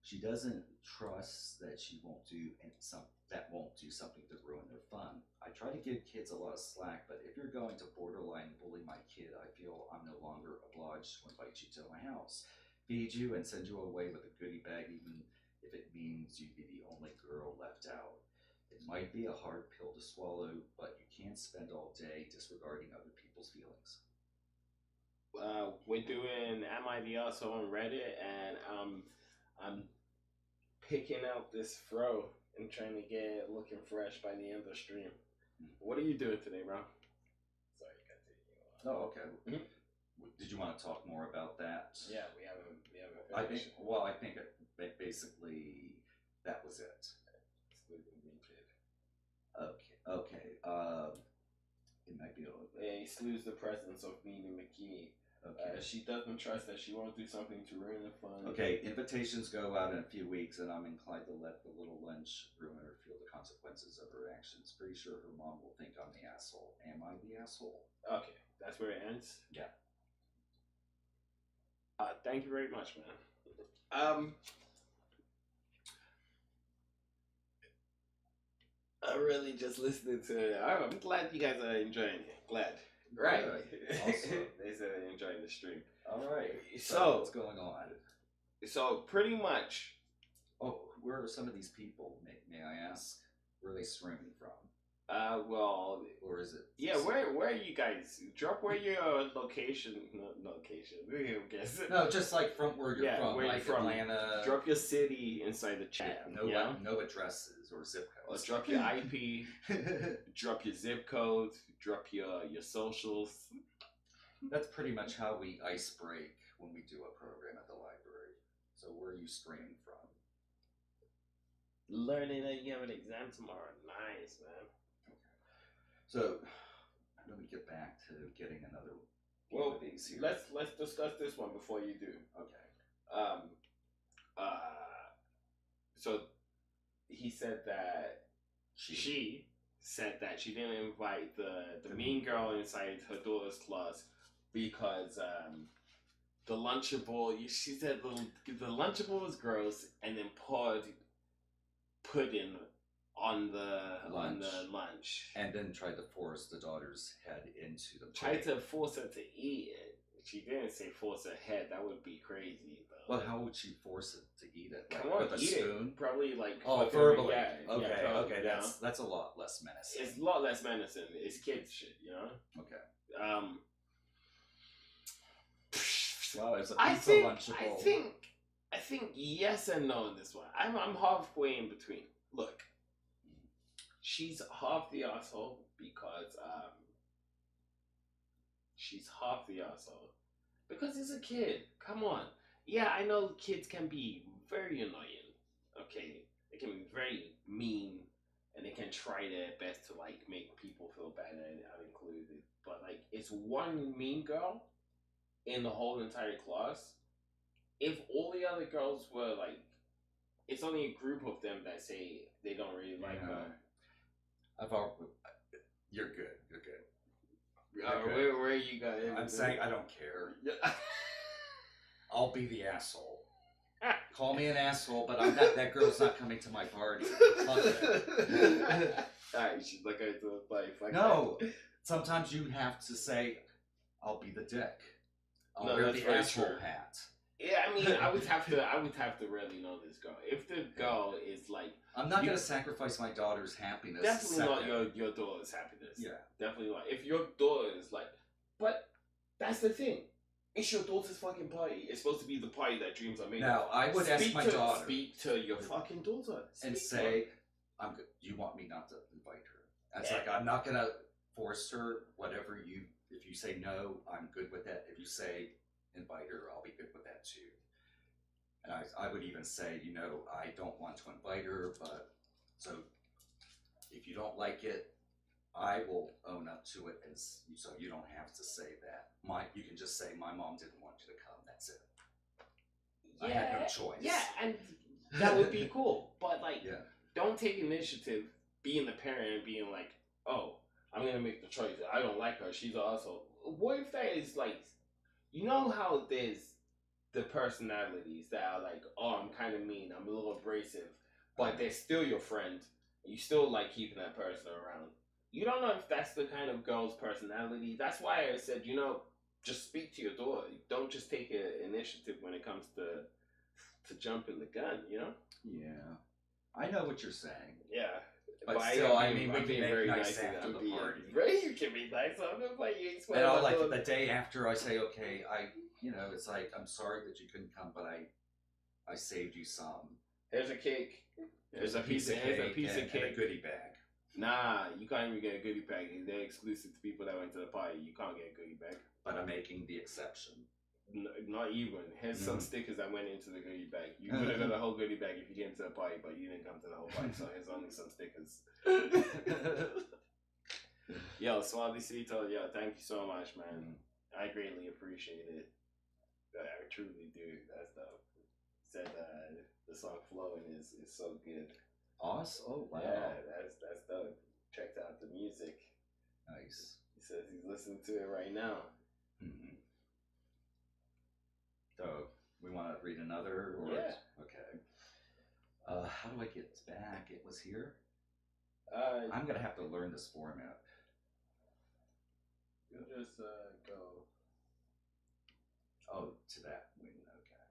She doesn't trust that she won't do something to ruin their fun. I try to give kids a lot of slack, but if you're going to borderline bully my kid, I feel I'm no longer obliged to invite you to my house, feed you, and send you away with a goodie bag, even if it means you'd be the only girl left out. It might be a hard pill to swallow, but you can't spend all day disregarding other people's feelings. We're doing Am I the Asshole on Reddit, and I'm picking out this fro and trying to get it looking fresh by the end of the stream. What are you doing today, bro? Sorry, continue. Oh, okay. Mm-hmm. Did you want to talk more about that? Yeah, we haven't. I think basically that was it. Okay. It might be a little bit. He slews the presence of Meanie McGee. Okay. She doesn't trust that she won't do something to ruin the fun. Okay, invitations go out in a few weeks, and I'm inclined to let the little lunch ruin her feel the consequences of her actions. Pretty sure her mom will think I'm the asshole. Am I the asshole? Okay, that's where it ends? Yeah. Thank you very much, man. I'm really just listening to it. I'm glad you guys are enjoying it. Glad. Right. Awesome. They said they're enjoying the stream. All right. So what's going on? So pretty much. Oh, where are some of these people? May I ask? Where are they streaming from? Well, or is it? Yeah, where are you guys? Drop where your location. Guess. No, just like from where you're from, where like you're from. Atlanta. Drop your city inside the chat. No addresses or zip codes. Or drop your IP. Drop your zip code. Drop your socials. That's pretty much how we ice break when we do a program at the library. So where are you streaming from? Learning that you have an exam tomorrow. Nice, man. Okay. So let me get back to getting another one of these here. Let's discuss this one before you do. Okay. So he said that she said that she didn't invite the mean girl inside her daughter's class because the Lunchable. She said the Lunchable was gross, and then poured pudding on the lunch, and then tried to force the daughter's head into the tried to force her to eat it. She didn't say force her head. That would be crazy, though. Well, how would she force it to eat it? Come on, with a spoon? It. Probably like verbally. Yeah, okay, probably, okay. That's a lot less menacing. It's a lot less menacing. It's kids shit, you know. Okay. Wow, it's a pizza Lunchable. I think yes and no in this one. I'm halfway in between. Look, she's half the asshole because it's a kid. Come on. Yeah, I know kids can be very annoying. Okay, they can be very mean, and they can try their best to like make people feel bad, and I'm included. But like, it's one mean girl in the whole entire class. If all the other girls were like, it's only a group of them that say they don't really like her. You're good. You're good. Where are you guys? I'm saying I don't care. I'll be the asshole. Call me an asshole, but I'm not. That girl's not coming to my party. Fuck that. Alright, she's like to the bike. Like No, sometimes you have to say, "I'll be the dick. I'll No, wear that's the very asshole true. hat." Yeah, I mean, I would have to really know this girl. If the girl is like, I'm not gonna sacrifice my daughter's happiness. definitely not second. your daughter's happiness. Yeah. Definitely not. If your daughter is like, but that's the thing. It's your daughter's fucking party. It's supposed to be the party that dreams are made of. Now, I would ask my daughter. Speak to your fucking daughter. And Speak to say, "I'm good. You want me not to invite her?" It's like, I'm not gonna force her. Whatever you, if you say no, I'm good with that. If you say invite her, I'll be good with that too. And I would even say, I don't want to invite her, but so if you don't like it, I will own up to it, and so you don't have to say that. You can just say my mom didn't want you to come. That's it. Yeah, I had no choice. Yeah, and that would be cool. But like, Yeah. Don't take initiative being the parent and being like, oh, I'm gonna make the choice. I don't like her. She's also. What if that is like, how there's the personalities that are like, oh, I'm kind of mean. I'm a little abrasive, but they're still your friend. You still like keeping that person around. You don't know if that's the kind of girl's personality. That's why I said, just speak to your daughter. Don't just take an initiative when it comes to jumping the gun. Yeah. I know what you're saying. Yeah. But still, we can make very nice nice after the party. Right? You can be nice. I'm just like, you explain. And I'll the day after I say, okay, it's like, I'm sorry that you couldn't come, but I saved you some. Here's a cake. Here's a piece of cake. And a goodie bag. Nah, you can't even get a goodie bag. They're exclusive to people that went to the party. You can't get a goodie bag. But I'm making the exception. Not even. Here's some stickers that went into the goodie bag. You would have got a whole goodie bag if you came to the party, but you didn't come to the whole party, so here's only some stickers. Yo, Suavecito, yo, thank you so much, man. I greatly appreciate it. I truly do. That's dope. Said the song Flowing is so good. Awesome. Oh, wow. Yeah, that's dope. Checked out the music. Nice. He says he's listening to it right now. Mm-hmm. So, we want to read another? Or, yeah. Okay. How do I get back? It was here? I'm going to have to learn this format. You'll just go. Oh, to that wing. Okay.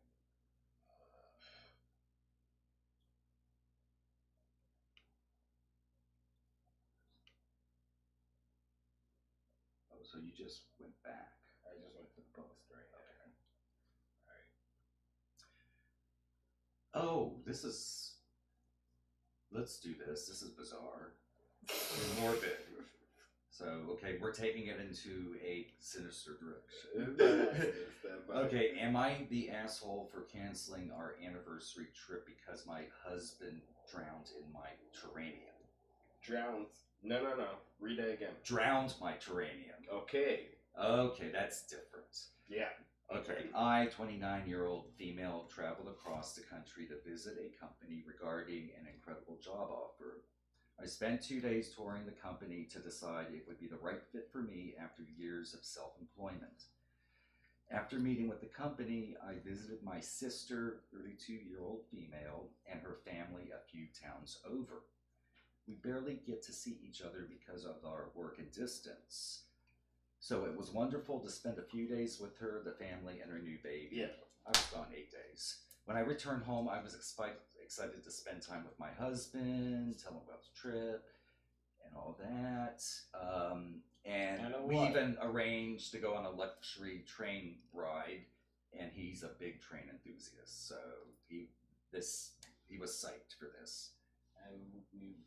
Oh, so you just went back. I just went to the post right there. Okay. All right. Oh, this is. Let's do this. This is bizarre. Morbid. So, okay, we're taking it into a sinister direction. Okay, am I the asshole for canceling our anniversary trip because my husband drowned in my terranium? Drowned? No. Read that again. Drowned my terranium. Okay. Okay, that's different. Yeah. Okay, I, 29-year-old female, traveled across the country to visit a company regarding an incredible job offer. I spent 2 days touring the company to decide it would be the right fit for me after years of self-employment. After meeting with the company, I visited my sister, 32-year-old female, and her family a few towns over. We barely get to see each other because of our work and distance. So it was wonderful to spend a few days with her, the family, and her new baby. Yeah. I was gone 8 days. When I returned home, I was excited to spend time with my husband, tell him about the trip, and all that. And we even arranged to go on a luxury train ride, and he's a big train enthusiast, so he was psyched for this. And we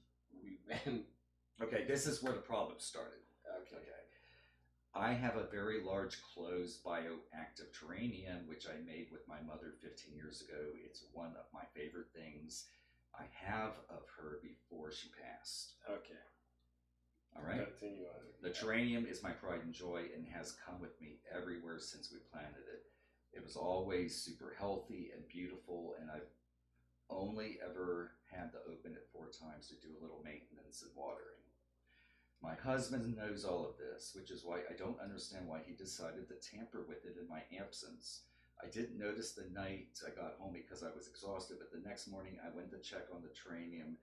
Okay, this is where the problem started. Okay. I have a very large closed bioactive terranium, which I made with my mother 15 years ago. It's one of my favorite things I have of her before she passed. Okay. All right? Continue on. The terranium is my pride and joy and has come with me everywhere since we planted it. It was always super healthy and beautiful, and I've only ever had to open it 4 times to do a little maintenance and watering. My husband knows all of this, which is why I don't understand why he decided to tamper with it in my absence. I didn't notice the night I got home because I was exhausted, but the next morning I went to check on the terrarium.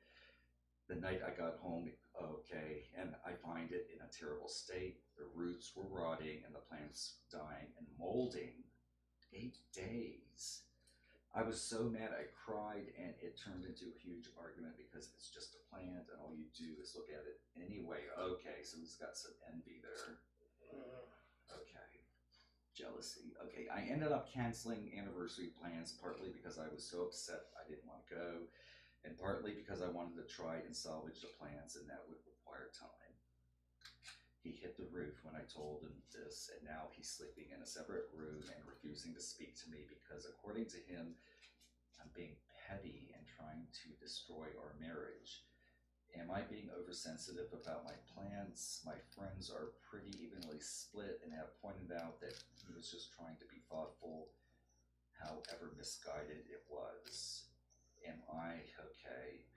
The night I got home, okay, and I find it in a terrible state. The roots were rotting and the plants dying and molding. 8 days. I was so mad I cried, and it turned into a huge argument because it's just a plant and all you do is look at it anyway. Okay, so he's got some envy there. Okay. Jealousy. Okay, I ended up canceling anniversary plans partly because I was so upset I didn't want to go, and partly because I wanted to try and salvage the plants, and that would require time. He hit the roof when I told him this, and now he's sleeping in a separate room and refusing to speak to me because, according to him, I'm being petty and trying to destroy our marriage. Am I being oversensitive about my plans? My friends are pretty evenly split and have pointed out that he was just trying to be thoughtful, however misguided it was. Am I okay?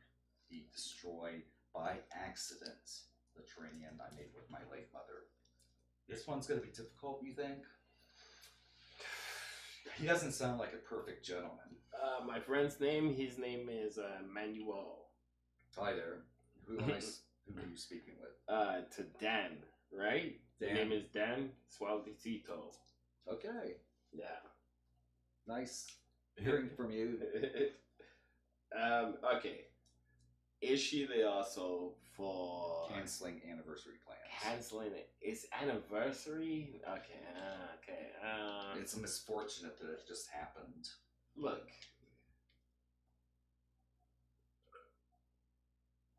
He destroyed by accident the terrarium I made with my late mother. This one's going to be difficult, you think? He doesn't sound like a perfect gentleman. My friend's name, his name is Manuel. Hi there. Who are you speaking with? To Dan, right? Dan. The name is Dan Suavecito. Okay. Yeah. Nice hearing from you. Okay. Is she there also for Canceling anniversary plans. canceling it? It's anniversary? Okay. It's misfortunate that it just happened. Look.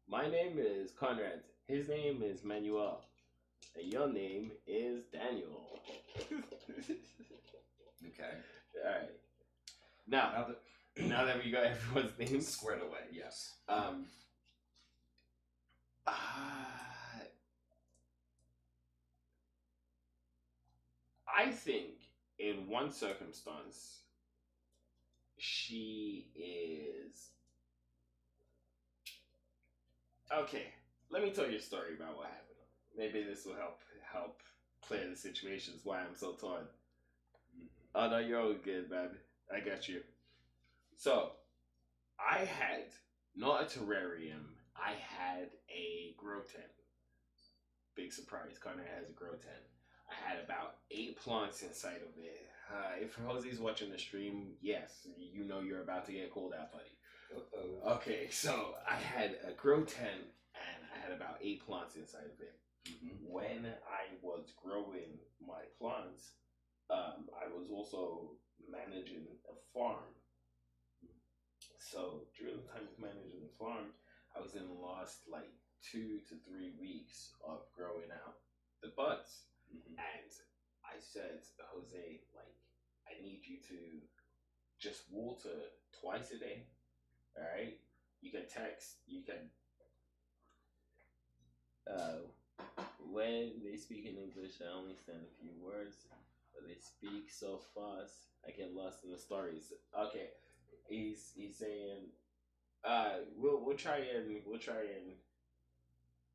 My name is Conrad. His name is Manuel. And your name is Daniel. Okay. Alright. Now that we got everyone's names Squared away, yes. I think in one circumstance, she is okay. Let me tell you a story about what happened. Maybe this will help clear the situations why I'm so torn. Oh no, you're all good, man. I got you. So, I had not a terrarium. I had a grow tent. Big surprise, Connor has a grow tent. I had about 8 plants inside of it. If Jose's watching the stream, yes, you know you're about to get called out, buddy. Uh-oh. Okay, so I had a grow tent and I had about 8 plants inside of it. Mm-hmm. When I was growing my plants, I was also managing a farm. So during the time of managing the farm, I was in the last like 2 to 3 weeks of growing out the buds. Mm-hmm. And I said, Jose, like, I need you to just water twice a day. All right? You can text, you can. When they speak in English, I only understand a few words, but they speak so fast, I get lost in the stories. Okay, he's saying, we'll try and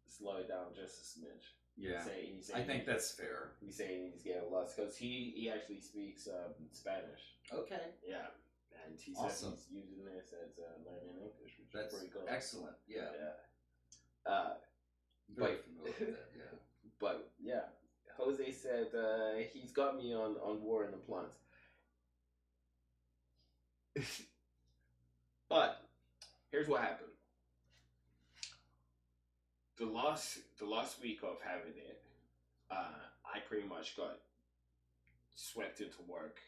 slow it down just a smidge. Yeah, He's saying I think that's fair. He's saying he's getting lost because he actually speaks Spanish. Okay. Yeah, and he Awesome. says he's using this as learning English, which That's is pretty cool. excellent. Yeah. Very familiar with that, yeah. But yeah, Jose said he's got me on War in the Plants. But here's what happened. The last week of having it, I pretty much got swept into work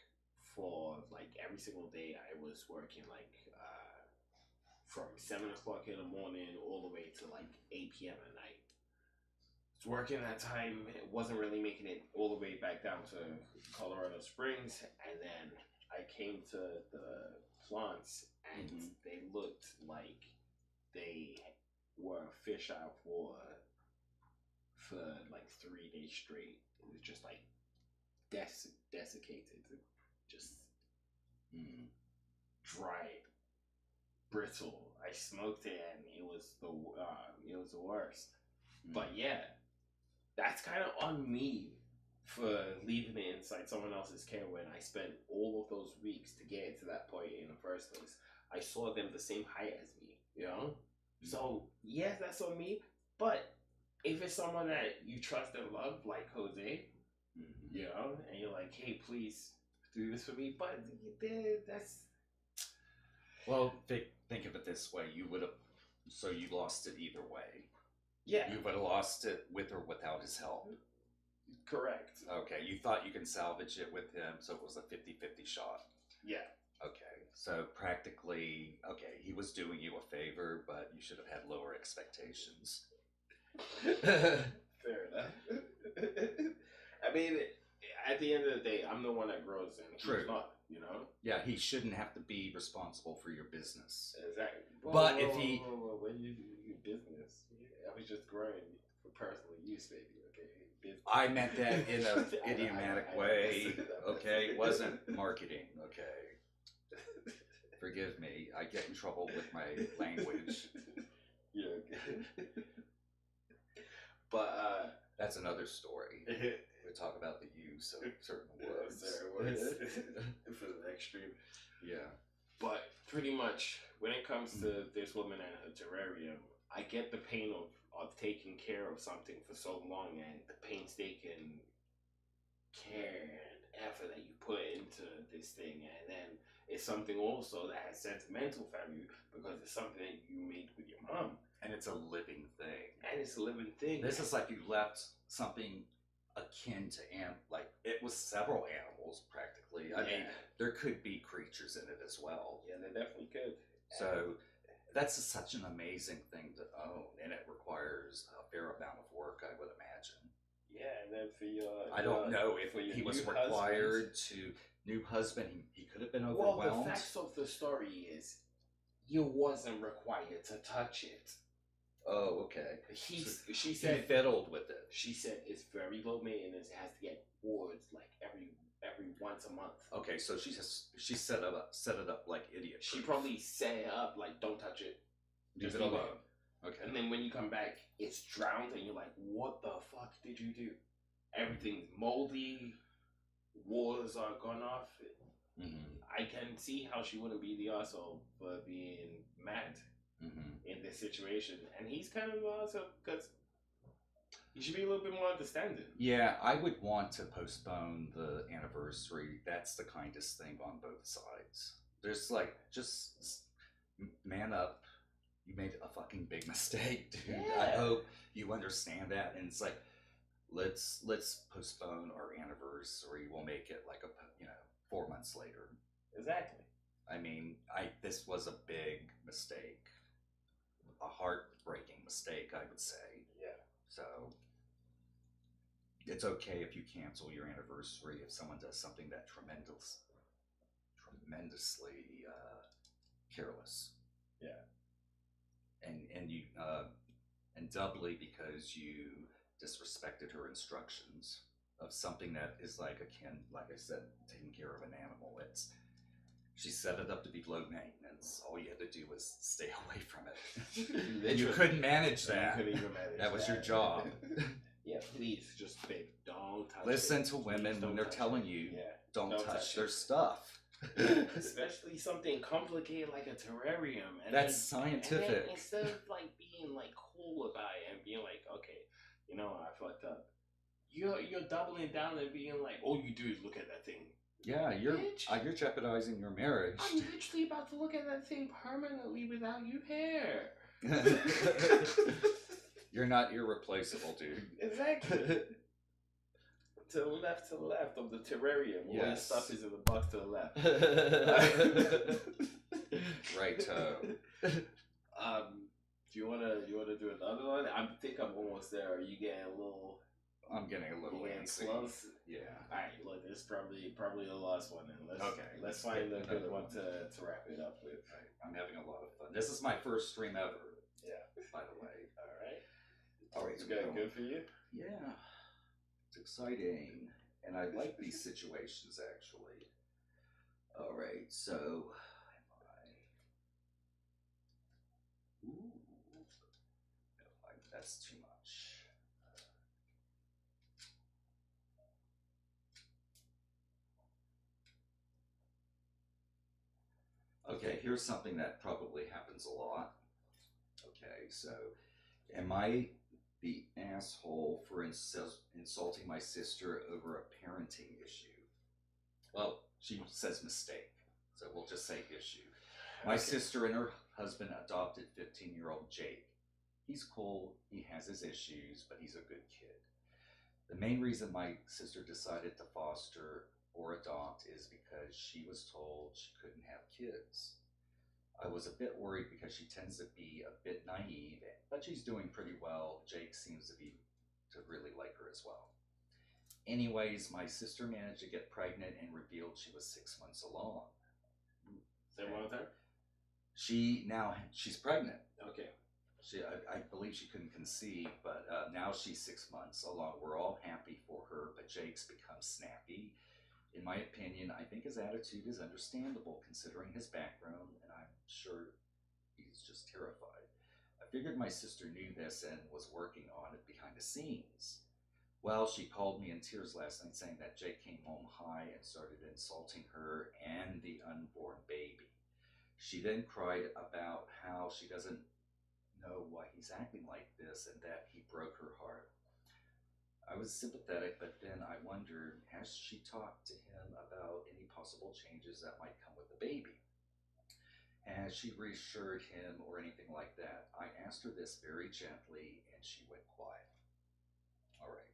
for like every single day. I was working like from 7 o'clock in the morning all the way to like 8 p.m. at night. I was working that time. It wasn't really making it all the way back down to Colorado Springs, and then I came to the plants, and they looked like they were fish out for like 3 days straight. It was just like desiccated, just dry, brittle. I smoked it, and it was the worst. But yeah, that's kind of on me for leaving it inside someone else's care when I spent all of those weeks to get it to that point in the first place. I saw them the same height as me, you know? So, yes, that's on me, but if it's someone that you trust and love, like Jose, you know, and you're like, hey, please do this for me, but that's. Well, think of it this way: you would have, so you lost it either way. Yeah. You would have lost it with or without his help. Correct. Okay, you thought you can salvage it with him, so it was a 50-50 shot. Yeah. Okay, so practically, okay, he was doing you a favor, but you should have had lower expectations. Fair enough. I mean, at the end of the day, I'm the one that grows and True. he's not, you know? Yeah, he shouldn't have to be responsible for your business. Exactly. But if he... When you do business, I was just growing for personal use, baby, okay? Business. I meant that in an idiomatic way, okay? It wasn't marketing, okay? Forgive me, I get in trouble with my language. Yeah, okay. But, that's another story. We talk about the use of certain words. For the extreme. Yeah. But pretty much, when it comes to this woman and her terrarium, I get the pain of taking care of something for so long and the painstaking care and effort that you put into this thing, and then it's something also that has sentimental value because it's something that you made with your mom. And it's a living thing. And it's a living thing. This is like you left something akin to like it was several animals practically. I mean, there could be creatures in it as well. Yeah, there definitely could. So that's such an amazing thing to own, and it requires a fair amount of work, I would imagine. Yeah, and then for your... I don't know if he was required to... New husband, he could have been overwhelmed. Well, the facts of the story is you wasn't required to touch it. Oh, okay. She said he fiddled with it. She said it's very low maintenance. It has to get boards like every once a month. Okay, so she set it up like idiot. She probably set it up like don't touch it. Leave it alone. Okay. And then when you come back, it's drowned, and you're like, what the fuck did you do? Everything's moldy. Walls are gone off. I can see how she wouldn't be the arsehole for being mad in this situation. And he's kind of the arsehole because he should be a little bit more understanding. Yeah, I would want to postpone the anniversary. That's the kindest thing on both sides. There's like, just man up. You made a fucking big mistake, dude. Yeah. I hope you understand that. And it's like, let's postpone our anniversary. We'll make it like 4 months later. Exactly. I mean, this was a big mistake, a heartbreaking mistake, I would say. Yeah. So it's okay if you cancel your anniversary if someone does something that tremendously careless. Yeah. And you and doubly because you disrespected her instructions of something that is like akin, like I said, taking care of an animal. She set it up to be low maintenance. All you had to do was stay away from it. And you couldn't manage that. You couldn't even manage that was your job. Yeah, please, just babe, don't touch Listen it. to women when they're telling you, don't touch their it. stuff. Especially something complicated like a terrarium. And that's scientific. And then instead of like being like cool about it and being like, okay, you know, I fucked up. You're doubling down and being like, all you do is look at that thing. Yeah, you're jeopardizing your marriage. I'm literally about to look at that thing permanently without you here. You're not irreplaceable, dude. Exactly. To the left of the terrarium. Yes. All the stuff is in the box to the left. Righto. Do you wanna do another one? I think I'm almost there. Are you getting a little? I'm getting a little antsy. Close. Yeah. All right. Look, this is probably the last one, and let's find a good one to wrap it up with. Right. I'm having a lot of fun. This is my first stream ever. Yeah. By the way. All right. It's good for you. Yeah. It's exciting, and I like these situations actually. All right. So. Ooh. No, that's too much. Okay, here's something that probably happens a lot. Okay, so am I the asshole for insulting my sister over a parenting issue? Well, she says mistake, so we'll just say issue. My sister and her husband adopted 15-year-old Jake. He's cool, he has his issues, but he's a good kid. The main reason my sister decided to foster or adopt is because she was told she couldn't have kids. I was a bit worried because she tends to be a bit naive, but she's doing pretty well. Jake seems to really like her as well. Anyways, my sister managed to get pregnant and revealed she was 6 months along. Say one more time. She's pregnant. Okay. I believe she couldn't conceive, but now she's 6 months along. We're all happy for her, but Jake's become snappy. In my opinion, I think his attitude is understandable considering his background, and I'm sure he's just terrified. I figured my sister knew this and was working on it behind the scenes. Well, she called me in tears last night saying that Jake came home high and started insulting her and the unborn baby. She then cried about how she doesn't know why he's acting like this and that he broke her heart. I was sympathetic, but then I wondered, has she talked to him about any possible changes that might come with the baby? Has she reassured him or anything like that? I asked her this very gently and she went quiet. All right.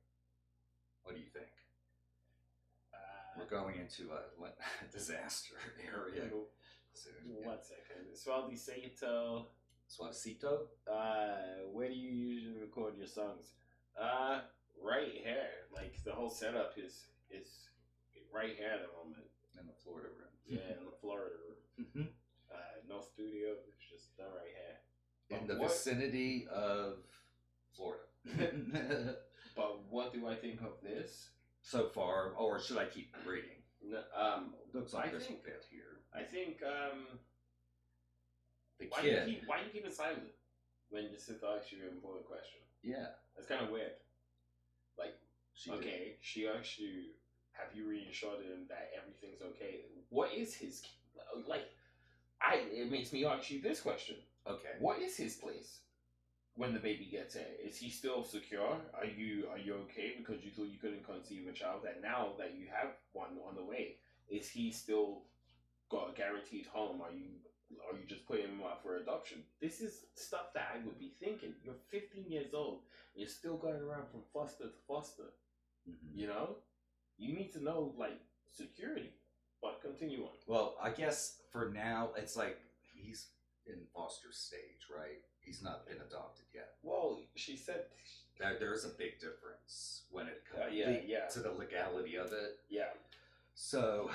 What do you think? We're going into a disaster area soon. 1 second. Suavecito. Suavecito? Where do you usually record your songs? Right here. Like the whole setup is right here at the moment. In the Florida room. Yeah, in the Florida room. No studio. It's just done right here. In the vicinity of Florida. But what do I think of this? So far, or should I keep reading? Looks like I there's think- a bit here. I think The why kid. you keep it silent when your sister asks you an important question? Yeah. That's kind of weird. Like, She did. okay, she asked you, have you reassured him that everything's okay? What is his like? It makes me ask you this question: Okay. what is his place when the baby gets here? Is he still secure? Are you okay because you thought you couldn't conceive a child, and now that you have one on the way, is he still got a guaranteed home? Are you just putting him out for adoption? This is stuff that I would be thinking. You're 15 years old. You're still going around from foster to foster. Mhm. You know, you need to know like security. But continue on. Well, I guess for now, it's like he's in foster stage, right? He's not been adopted yet. Well, she said. There's a big difference when it comes yeah. to the legality of it. Yeah. So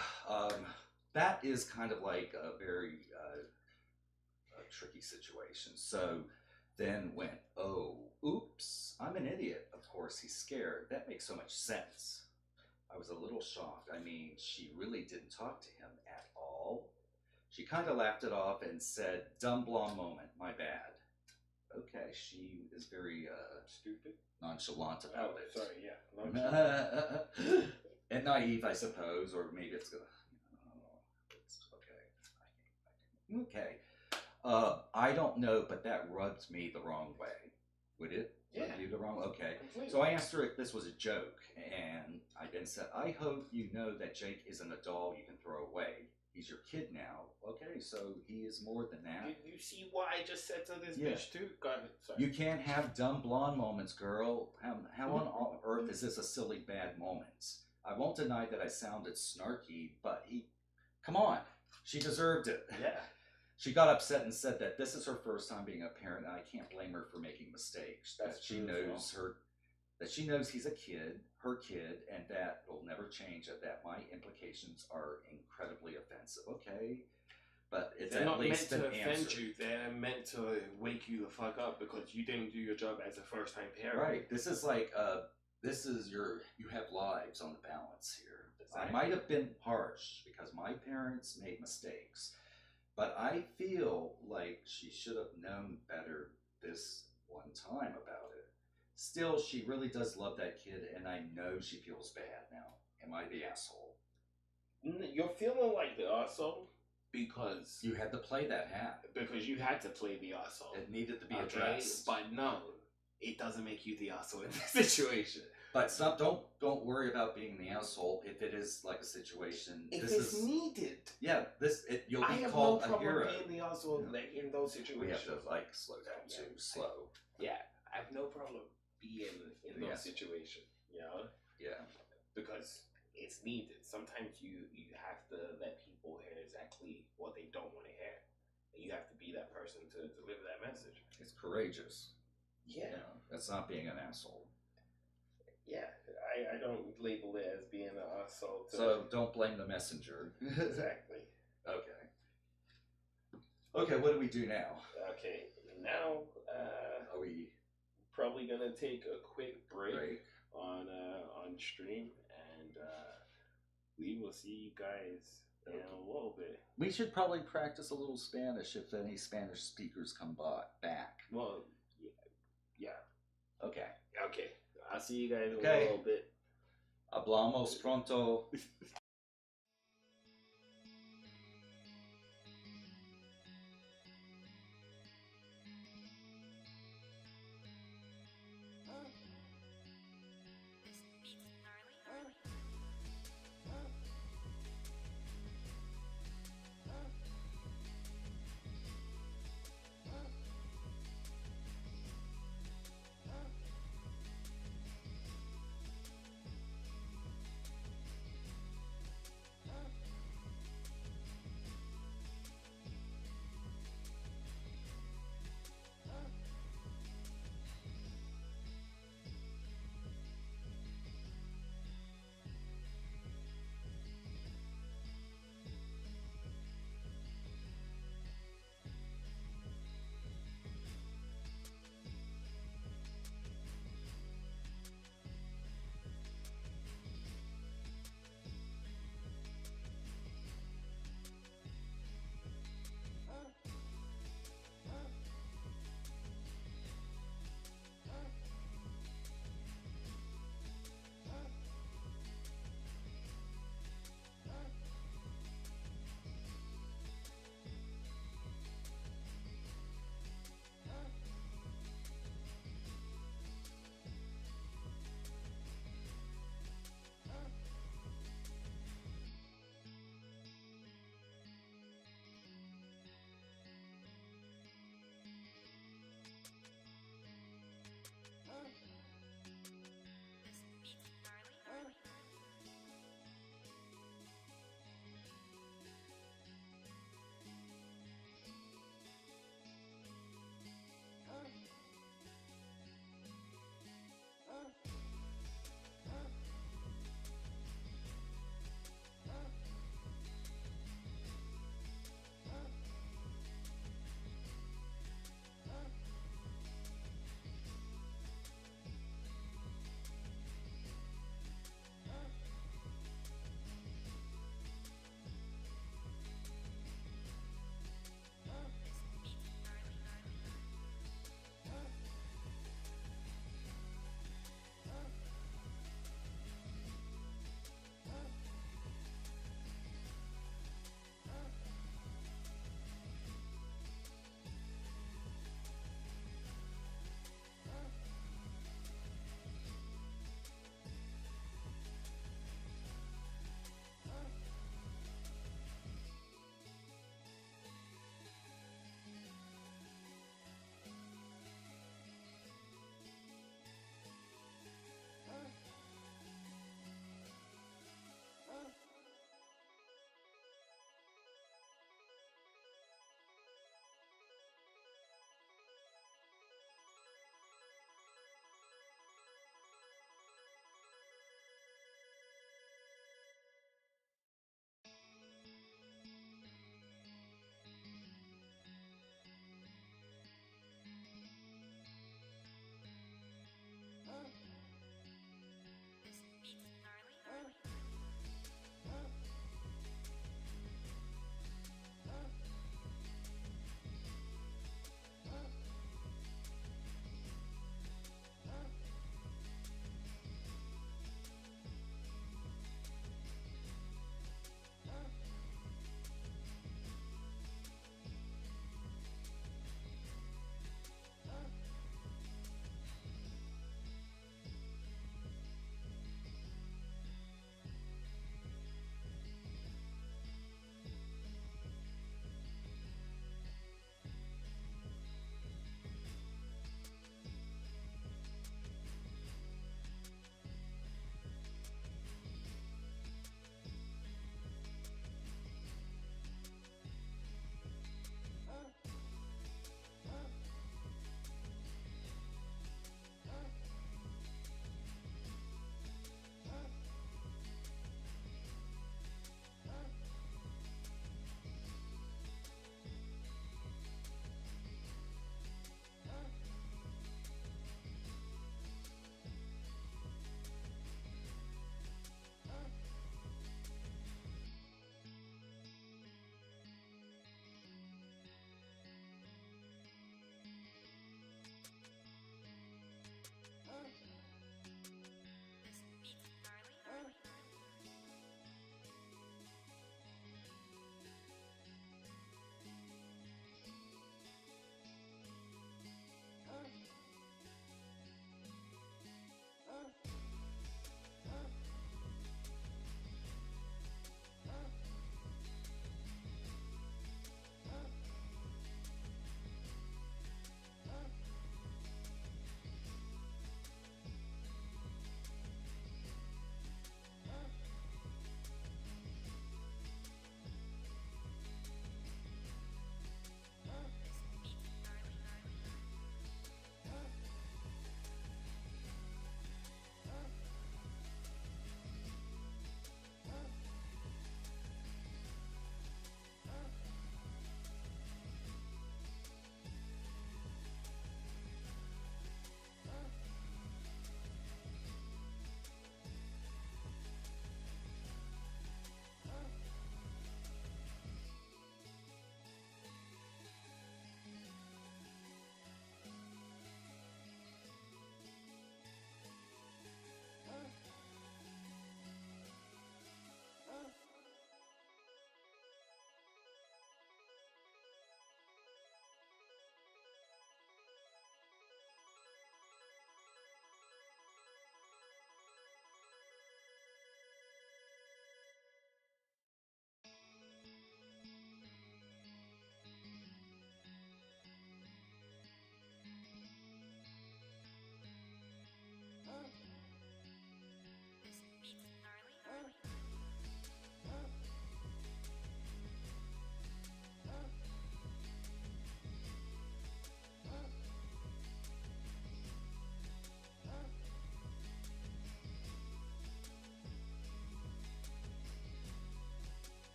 that is kind of like a very tricky situation. So then went, oh, oops, I'm an idiot. Of course, he's scared. That makes so much sense. I was a little shocked. I mean, she really didn't talk to him at all. She kind of laughed it off and said, dumb blonde moment, my bad. Okay, she is very Stupid. nonchalant about it. Sorry, yeah. And naive, I suppose, or maybe it's gonna. It's okay. Okay. I don't know, but that rubbed me the wrong way. Would it? Yeah. Rub you the wrong? Okay. Completely. So I asked her if this was a joke, and I then said, I hope you know that Jake isn't a doll you can throw away. He's your kid now. Okay, so he is more than that. You see what I just said to this Yeah. bitch too? Got it. Sorry. You can't have dumb blonde moments, girl. How on earth is this a silly bad moment? I won't deny that I sounded snarky, but come on, she deserved it. Yeah. She got upset and said that this is her first time being a parent, and I can't blame her for making mistakes. That's that she true as knows that she knows he's a kid, her kid, and that will never change. That my implications are incredibly offensive. Okay, but it's They're at not meant least to an offend answer. you. They're meant to wake you the fuck up because you didn't do your job as a first-time parent. Right. This is like you have lives on the balance here. Exactly. I might have been harsh because my parents made mistakes, but I feel like she should have known better this one time about it. Still, she really does love that kid, and I know she feels bad now. Am I the asshole? You're feeling like the asshole. because You had to play that hand. you had to play the asshole. It needed to be Okay, addressed. but no, it doesn't make you the asshole in this situation. But don't worry about being the asshole if it is like a situation. If this it's is needed, you'll I be have no called a problem hero. being the asshole like in those situations. We have to like slow down Yeah. too. Slow. Yeah, I have no problem being in those Yes. situations. You know, Yeah. because it's needed. Sometimes you have to let people hear exactly what they don't want to hear, and you have to be that person to deliver that message. It's courageous. Yeah, You know, that's not being an asshole. yeah. I don't label it as being an asshole. So don't blame the messenger. Exactly. Okay. Okay, what do we do now? Okay, now Are we probably gonna take a quick break. right? On stream, and we will see you guys in a little bit. We should probably practice a little Spanish if any Spanish speakers come back. Well, yeah. Okay. Okay. I'll see you guys in Okay. a little bit. Hablamos pronto.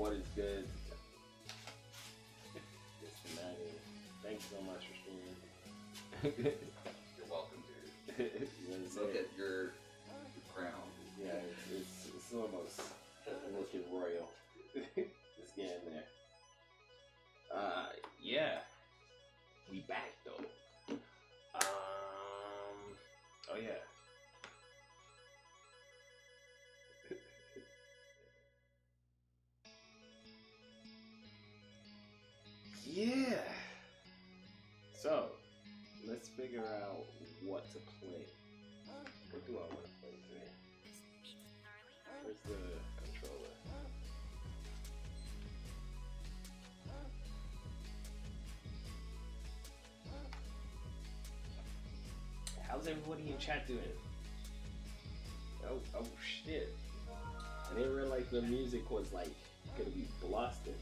What is good? It's Manny. Thanks so much for streaming. You're welcome, dude. Look at your crown. Yeah, it's almost looking royal. It's getting there. Yeah, we back though. Oh yeah. Yeah. So, let's figure out what to play. What do I want to play today? Where's the controller? How's everybody in chat doing? Oh shit. I didn't realize the music was like gonna be blasted.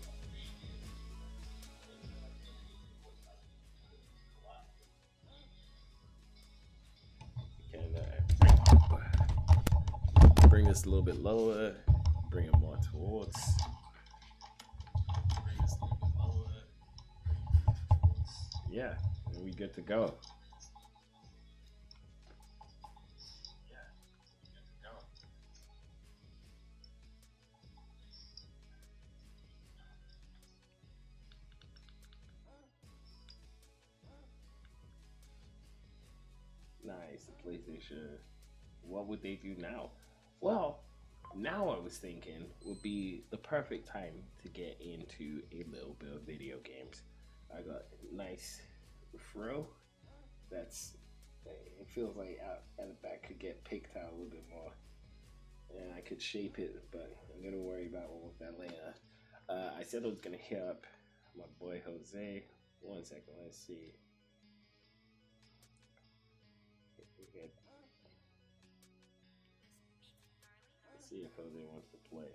Can bring this a little bit lower, bring it more towards. Bring this a little bit lower. Yeah, and we good to go. Nice, the PlayStation. What would they do now? Well, now I was thinking would be the perfect time to get into a little bit of video games. I got a nice fro that's, it feels like out at the back could get picked out a little bit more. And I could shape it, but I'm gonna worry about all of that later. I said I was gonna hit up my boy Jose. 1 second, let's see. Let's see if Jose wants to play.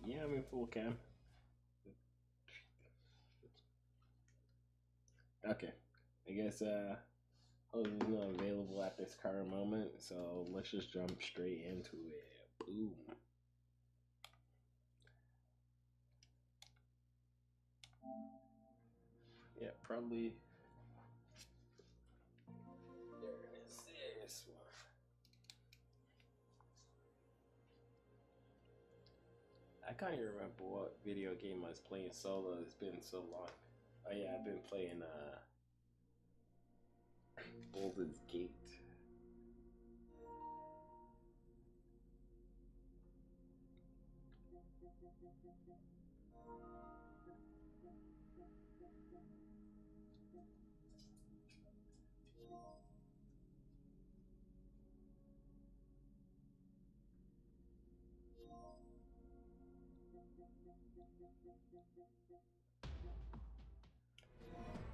Yeah, I'm in full cam. Okay, I guess Jose's not available at this current moment, so let's just jump straight into it. Boom. Yeah, probably. There it is. This one. I can't even remember what video game I was playing solo. It's been so long. Oh yeah, I've been playing Baldur's Gate.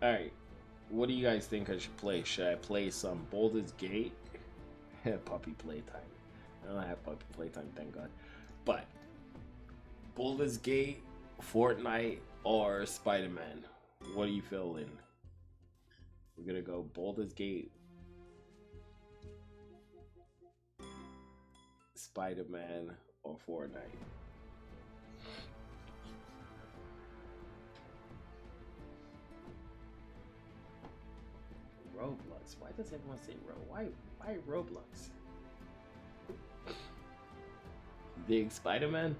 Alright, what do you guys think I should play? Should I play some Baldur's Gate? Puppy playtime. I don't have puppy playtime, thank God. But Baldur's Gate, Fortnite, or Spider-Man? What are you feeling? We're gonna go Baldur's Gate, Spider-Man, or Fortnite. Roblox. Why does everyone say why Roblox? Big Spider-Man?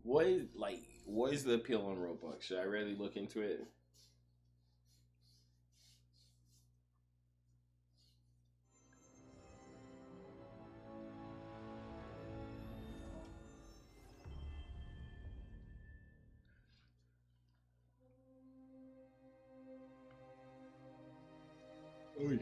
What is the appeal on Roblox? Should I really look into it? Oy.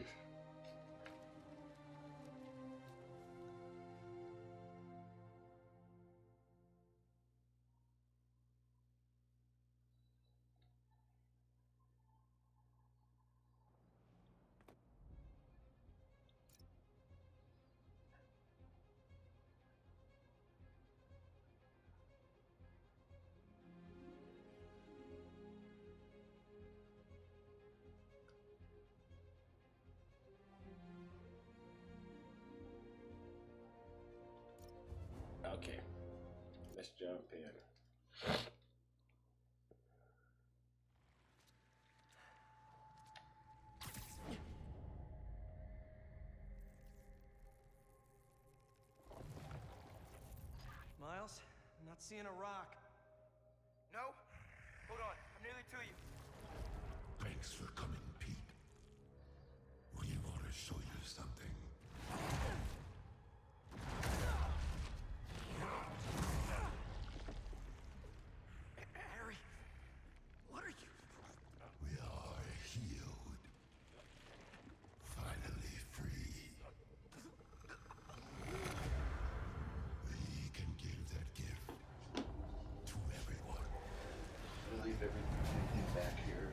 jump in. Miles, I'm not seeing a rock. No? Hold on, I'm nearly to you. Thanks for coming, Pete. We want to show you something. Harry, what are you? We are healed. Finally free. We can give that gift to everyone. We'll leave everything back here.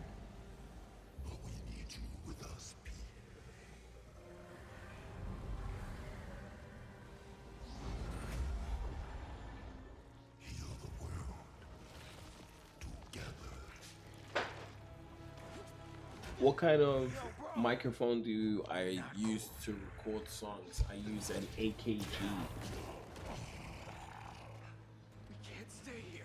But we need you with us, Pete. Heal the world. Together. What kind of microphone do I use to record songs? I use an AKG. We can't stay here.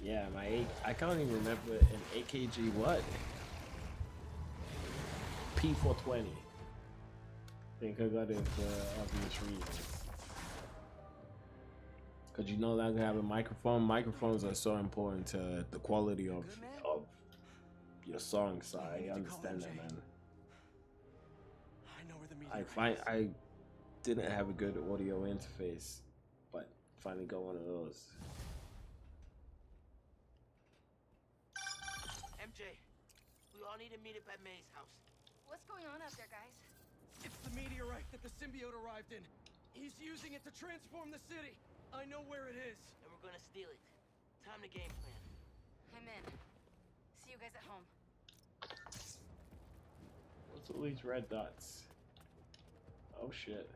Yeah, I can't even remember an AKG what? P420. I think I got it for obvious reasons. Cause you know that I have a microphone. Microphones are so important to the quality of your song, so I understand that, man. I know where the I didn't have a good audio interface, but finally got one of those. MJ, we all need to meet up at Manny's house. What's going on out there, guys? It's the meteorite that the symbiote arrived in. He's using it to transform the city. I know where it is. And we're gonna steal it. Time to game plan. I'm in. See you guys at home. What's all these red dots? Oh shit.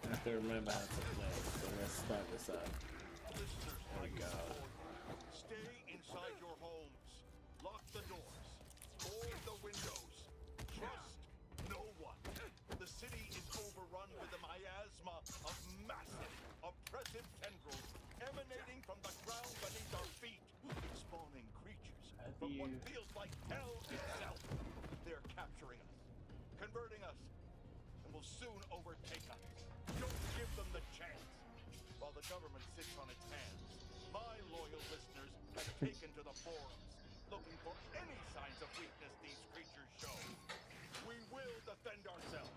I have to remember how to play, so let's start this up. There we go. Stay inside your homes. Lock the doors. Board the windows. Trust no one. The city is overrun with a miasma of massive, oppressive tendrils emanating from the ground beneath our feet, spawning creatures from what feels like hell itself. They're capturing us, converting us, and will soon overtake us. Don't give them the chance. While the government sits on its hands, my loyal listeners have taken to the forums, looking for any signs of weakness these creatures show. We will defend ourselves.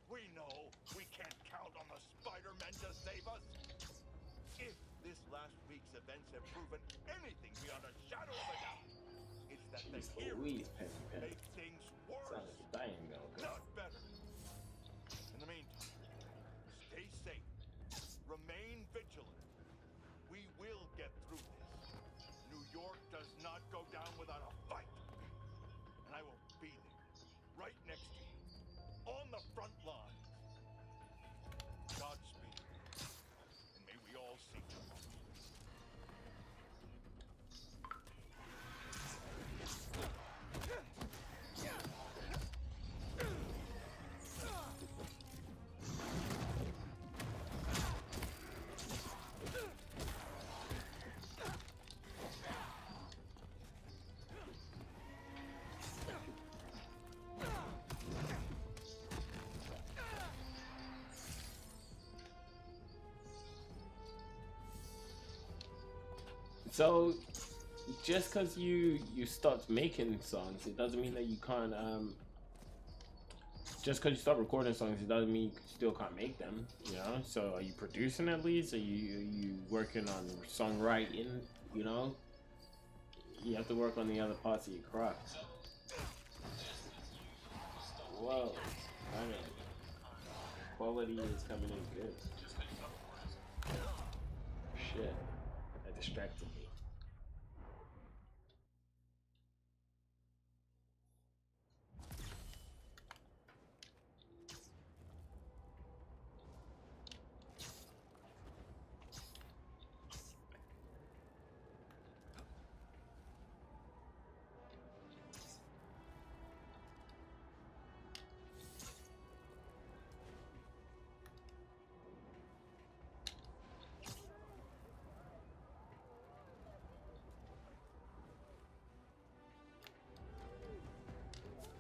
We know we can't count on the Spider-Men to save us. If this last week's events have proven anything beyond a shadow of a doubt, it's that the Jeez heroes Louise, Penny. make things worse, Sounds like a dying girl. not better. In the meantime, stay safe. Remain vigilant. We will get through this. New York does not go down without a fight. And I will be there, right next to you, on the front lines. Godspeed. And may we all see tomorrow. So, just because you start making songs, it doesn't mean that you can't. Just because you start recording songs, it doesn't mean you still can't make them. You know. So, are you producing at least? Are you working on songwriting? You know. You have to work on the other parts of your craft. Whoa, finally. Quality is coming in good. Shit, that distracted me.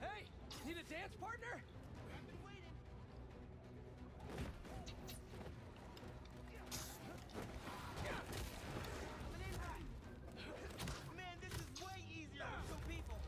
Hey, need a dance partner? Man, this is way easier with two people.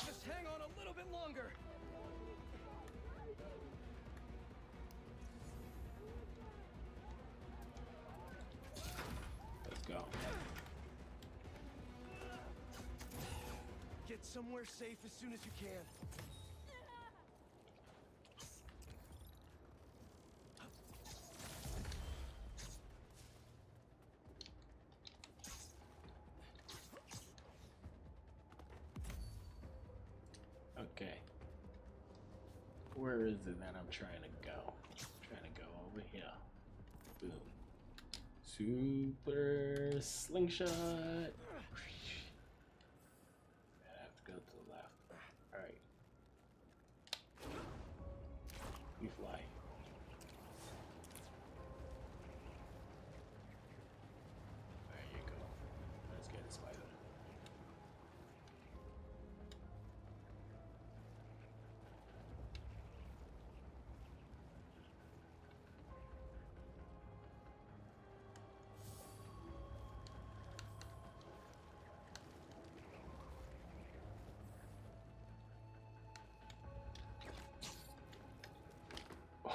Just hang on a little bit longer. Let's go. Get somewhere safe as soon as you can. Okay. Where is it that I'm trying to go? I'm trying to go over here. Boom. Super slingshot. I have to go to the left. Alright. You fly. There you go. Let's get a spider.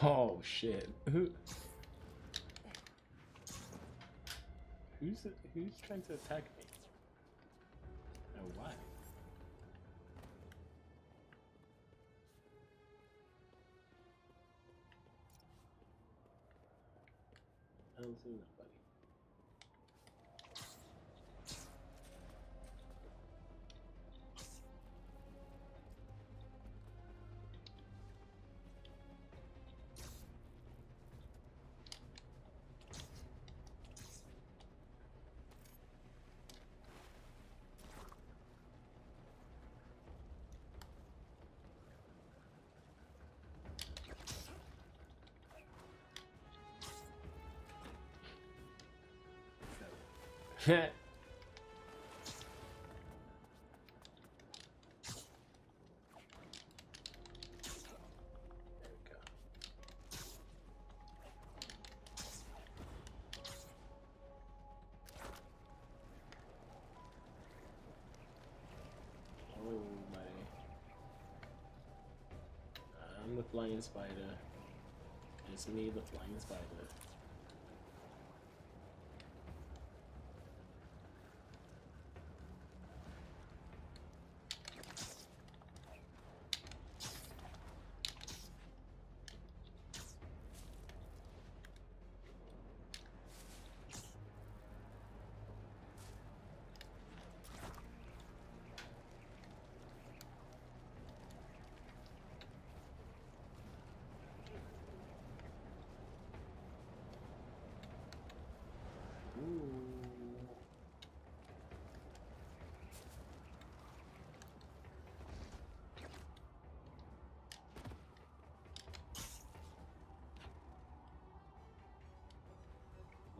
Oh shit. Who's trying to attack me? And why? I don't see nobody. There we go. Oh my. I'm the flying spider. It's me, the flying spider.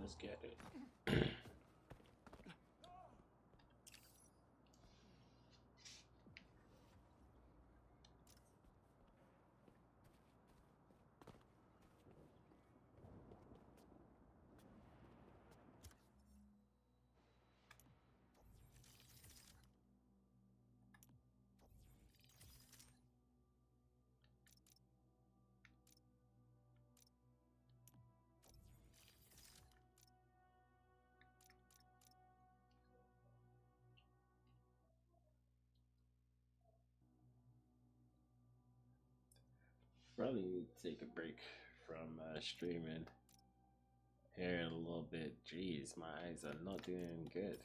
Let's get it. Probably need to take a break from streaming here in a little bit. Jeez, my eyes are not doing good.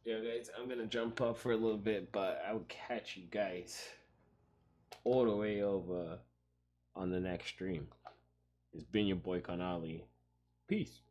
Yeah, guys, I'm gonna jump off for a little bit, but I'll catch you guys all the way over on the next stream. It's been your boy Kanali. Peace.